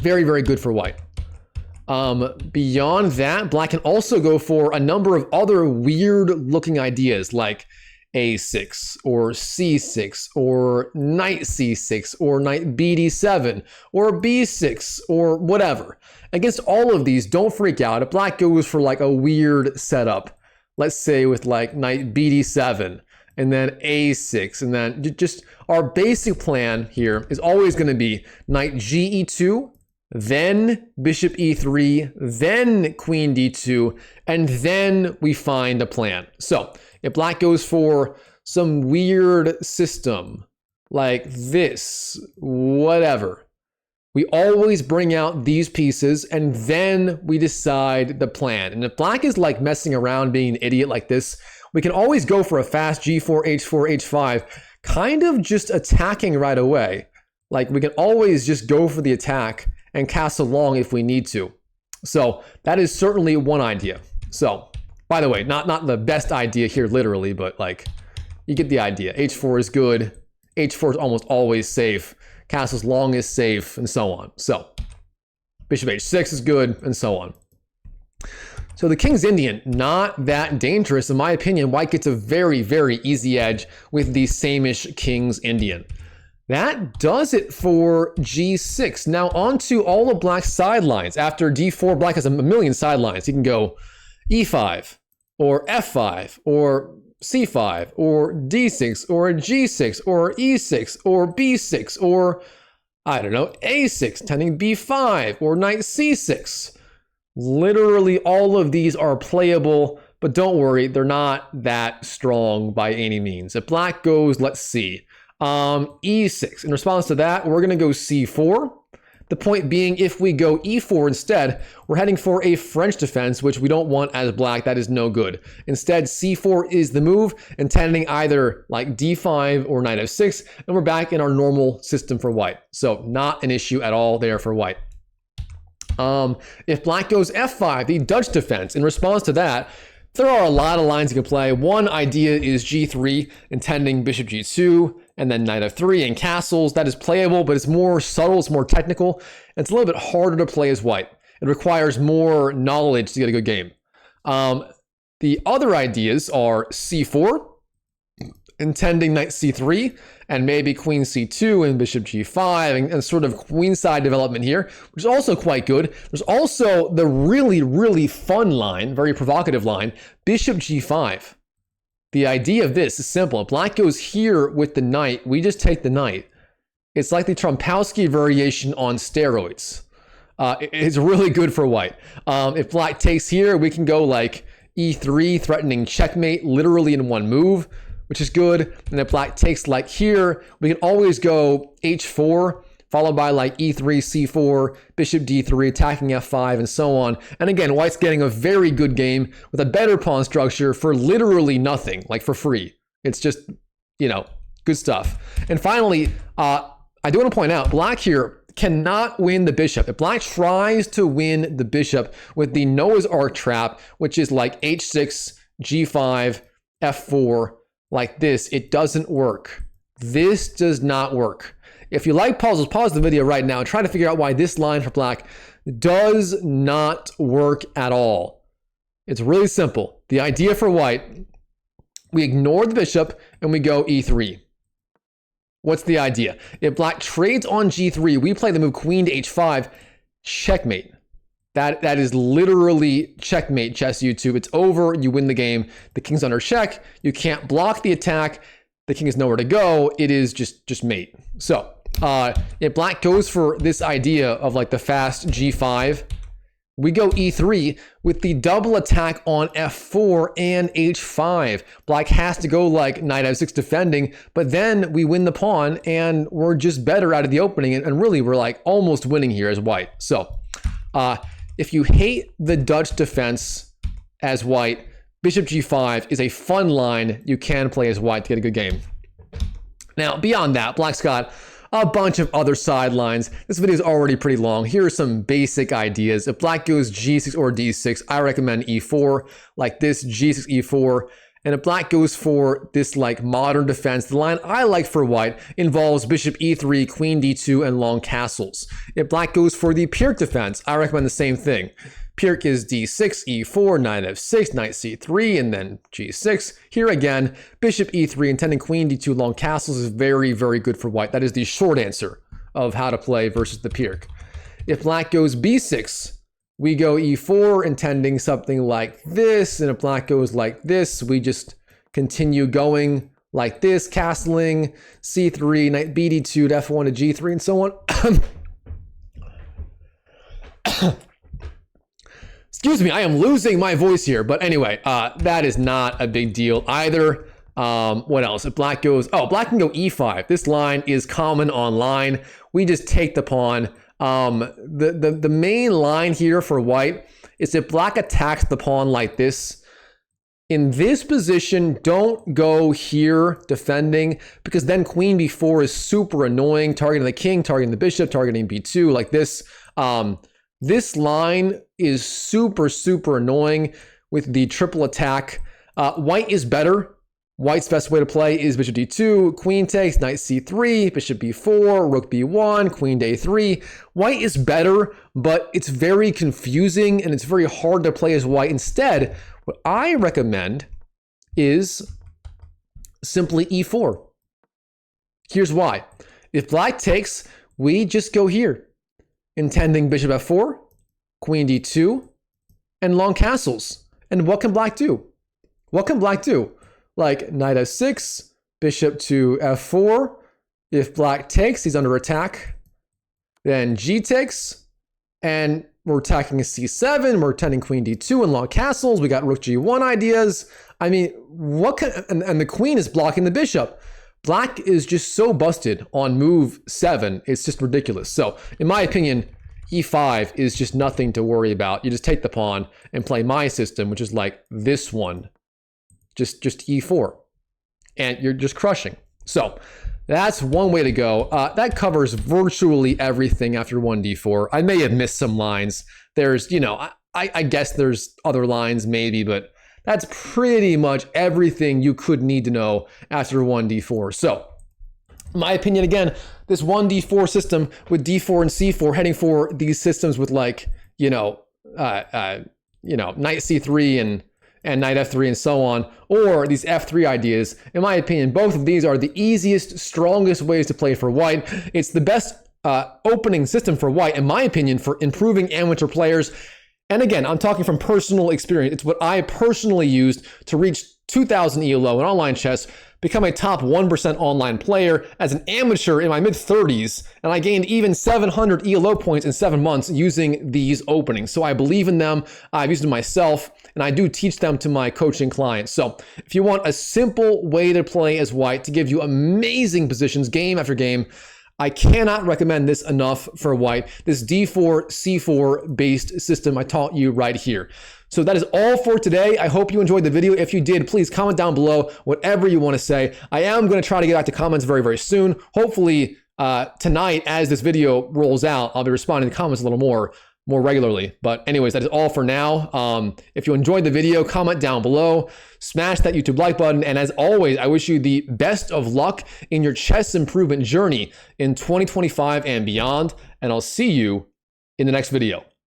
very, very good for white. Beyond that, black can also go for a number of other weird looking ideas like a6 or c6 or knight c6 or knight bd7 or b6 or whatever. Against all of these, don't freak out. If black goes for like a weird setup, let's say with like knight bd7 and then a6, and then just our basic plan here is always going to be knight ge2, then bishop e3, then queen d2, and then we find a plan. So if black goes for some weird system like this, whatever, we always bring out these pieces and then we decide the plan. And if black is like messing around being an idiot like this, we can always go for a fast g4, h4, h5, kind of just attacking right away. Like we can always just go for the attack and castle long if we need to. So that is certainly one idea. So, by the way, not the best idea here literally, but like, you get the idea. h4 is good. h4 is almost always safe. Castles long is safe, and so on. So, bishop h6 is good, and so on. So the King's Indian, not that dangerous. In my opinion, white gets a very, very easy edge with the same-ish King's Indian. That does it for g6. Now on to all of black's sidelines. After d4, black has a million sidelines. He can go e5, or f5, or c5, or d6, or g6, or e6, or b6, or, I don't know, a6, tending b5, or knight c6. Literally all of these are playable, but don't worry, they're not that strong by any means. If black goes, let's see, e6. In response to that, we're going to go c4. The point being, if we go e4 instead, we're heading for a French defense, which we don't want as black. That is no good. Instead, c4 is the move, intending either like d5 or knight f6, and we're back in our normal system for white. So not an issue at all there for white. If black goes f5, the Dutch defense, in response to that, there are a lot of lines you can play. One idea is g3, intending bishop g2, and then knight f3 and castles. That is playable, but it's more subtle, it's more technical, and it's a little bit harder to play as white. It requires more knowledge to get a good game. The other ideas are c4, intending knight c3 and maybe queen c2 and bishop g5 and sort of queenside development here, which is also quite good. There's also the really, really fun line, very provocative line, bishop g5. The idea of this is simple. If black goes here with the knight, we just take the knight. It's like the Trompowsky variation on steroids. It's really good for white. If black takes here, we can go like e3, threatening checkmate literally in one move, which is good. And if black takes like here, we can always go h4, followed by like e3, c4, bishop d3, attacking f5, and so on. And again, white's getting a very good game with a better pawn structure for literally nothing, like for free. It's just, you know, good stuff. And finally, I do want to point out, black here cannot win the bishop. If black tries to win the bishop with the Noah's Ark trap, which is like h6, g5, f4, like this, it doesn't work. This does not work. If you like puzzles, pause the video right now and try to figure out why this line for black does not work at all. It's really simple. The idea for white, we ignore the bishop and we go e3. What's the idea? If black trades on g3, we play the move queen to h5, checkmate. That is literally checkmate, chess YouTube. It's over, you win the game. The king's under check, you can't block the attack, the king has nowhere to go, it is just mate. So, if black goes for this idea of like the fast g5, we go e3 with the double attack on f4 and h5. Black has to go like knight f6 defending, but then we win the pawn and we're just better out of the opening. And really, we're like almost winning here as white. So if you hate the Dutch defense as white, bishop g5 is a fun line you can play as white to get a good game. Now, beyond that, black's got a bunch of other sidelines. This video is already pretty long. Here are some basic ideas. If black goes g6 or d6, I recommend e4, like this, g6, e4. And if black goes for this like modern defense, the line I like for white involves bishop e3, queen d2, and long castles. If black goes for the Pirc defense, I recommend the same thing. Pirc is d6, e4, knight f6, knight c3, and then g6. Here again, bishop e3, intending queen d2, long castles is very, very good for white. That is the short answer of how to play versus the Pirc. If black goes b6, we go e4, intending something like this. And if black goes like this, we just continue going like this, castling, c3, knight bd2 to f1 to g3, and so on. Excuse me, I am losing my voice here. But anyway, that is not a big deal either. What else? If black goes, black can go e5. This line is common online. We just take the pawn. The main line here for white is if black attacks the pawn like this, in this position, don't go here defending, because then queen b4 is super annoying, targeting the king, targeting the bishop, targeting b2 like this. This line is super, super annoying with the triple attack. White is better. White's best way to play is bishop d2, queen takes, knight c3, bishop b4, rook b1, queen to a3. White is better, but it's very confusing and it's very hard to play as white. Instead, what I recommend is simply e4. Here's why. If black takes, we just go here, intending bishop f4, queen d2, and long castles. And what can black do? What can black do? Like knight f6, bishop to f4. If black takes, he's under attack. Then g takes, and we're attacking a c7. We're attending queen d2 and long castles. We got rook g1 ideas. I mean, what can, and the queen is blocking the bishop. Black is just so busted on move 7. It's just ridiculous. So in my opinion, e5 is just nothing to worry about. You just take the pawn and play my system, which is like this one. Just e4, and you're just crushing. So that's one way to go. That covers virtually everything after 1d4. I may have missed some lines. There's, you know, I guess there's other lines maybe, but that's pretty much everything you could need to know after 1d4. So my opinion, again, this 1d4 system with d4 and c4 heading for these systems with like, knight c3 and knight f3 and so on, or these f3 ideas. In my opinion, both of these are the easiest, strongest ways to play for white. It's the best opening system for white, in my opinion, for improving amateur players. And again, I'm talking from personal experience. It's what I personally used to reach 2,000 ELO in online chess, become a top 1% online player as an amateur in my mid-30s, and I gained even 700 ELO points in 7 months using these openings. So I believe in them, I've used them myself, and I do teach them to my coaching clients. So if you want a simple way to play as white to give you amazing positions game after game, I cannot recommend this enough for white, this d4, c4 based system I taught you right here. So that is all for today. I hope you enjoyed the video. If you did, please comment down below whatever you want to say. I am going to try to get back to comments very, very soon. Hopefully tonight, as this video rolls out, I'll be responding to comments a little more regularly. But anyways, that is all for now. If you enjoyed the video, comment down below, smash that YouTube like button. And as always, I wish you the best of luck in your chess improvement journey in 2025 and beyond. And I'll see you in the next video.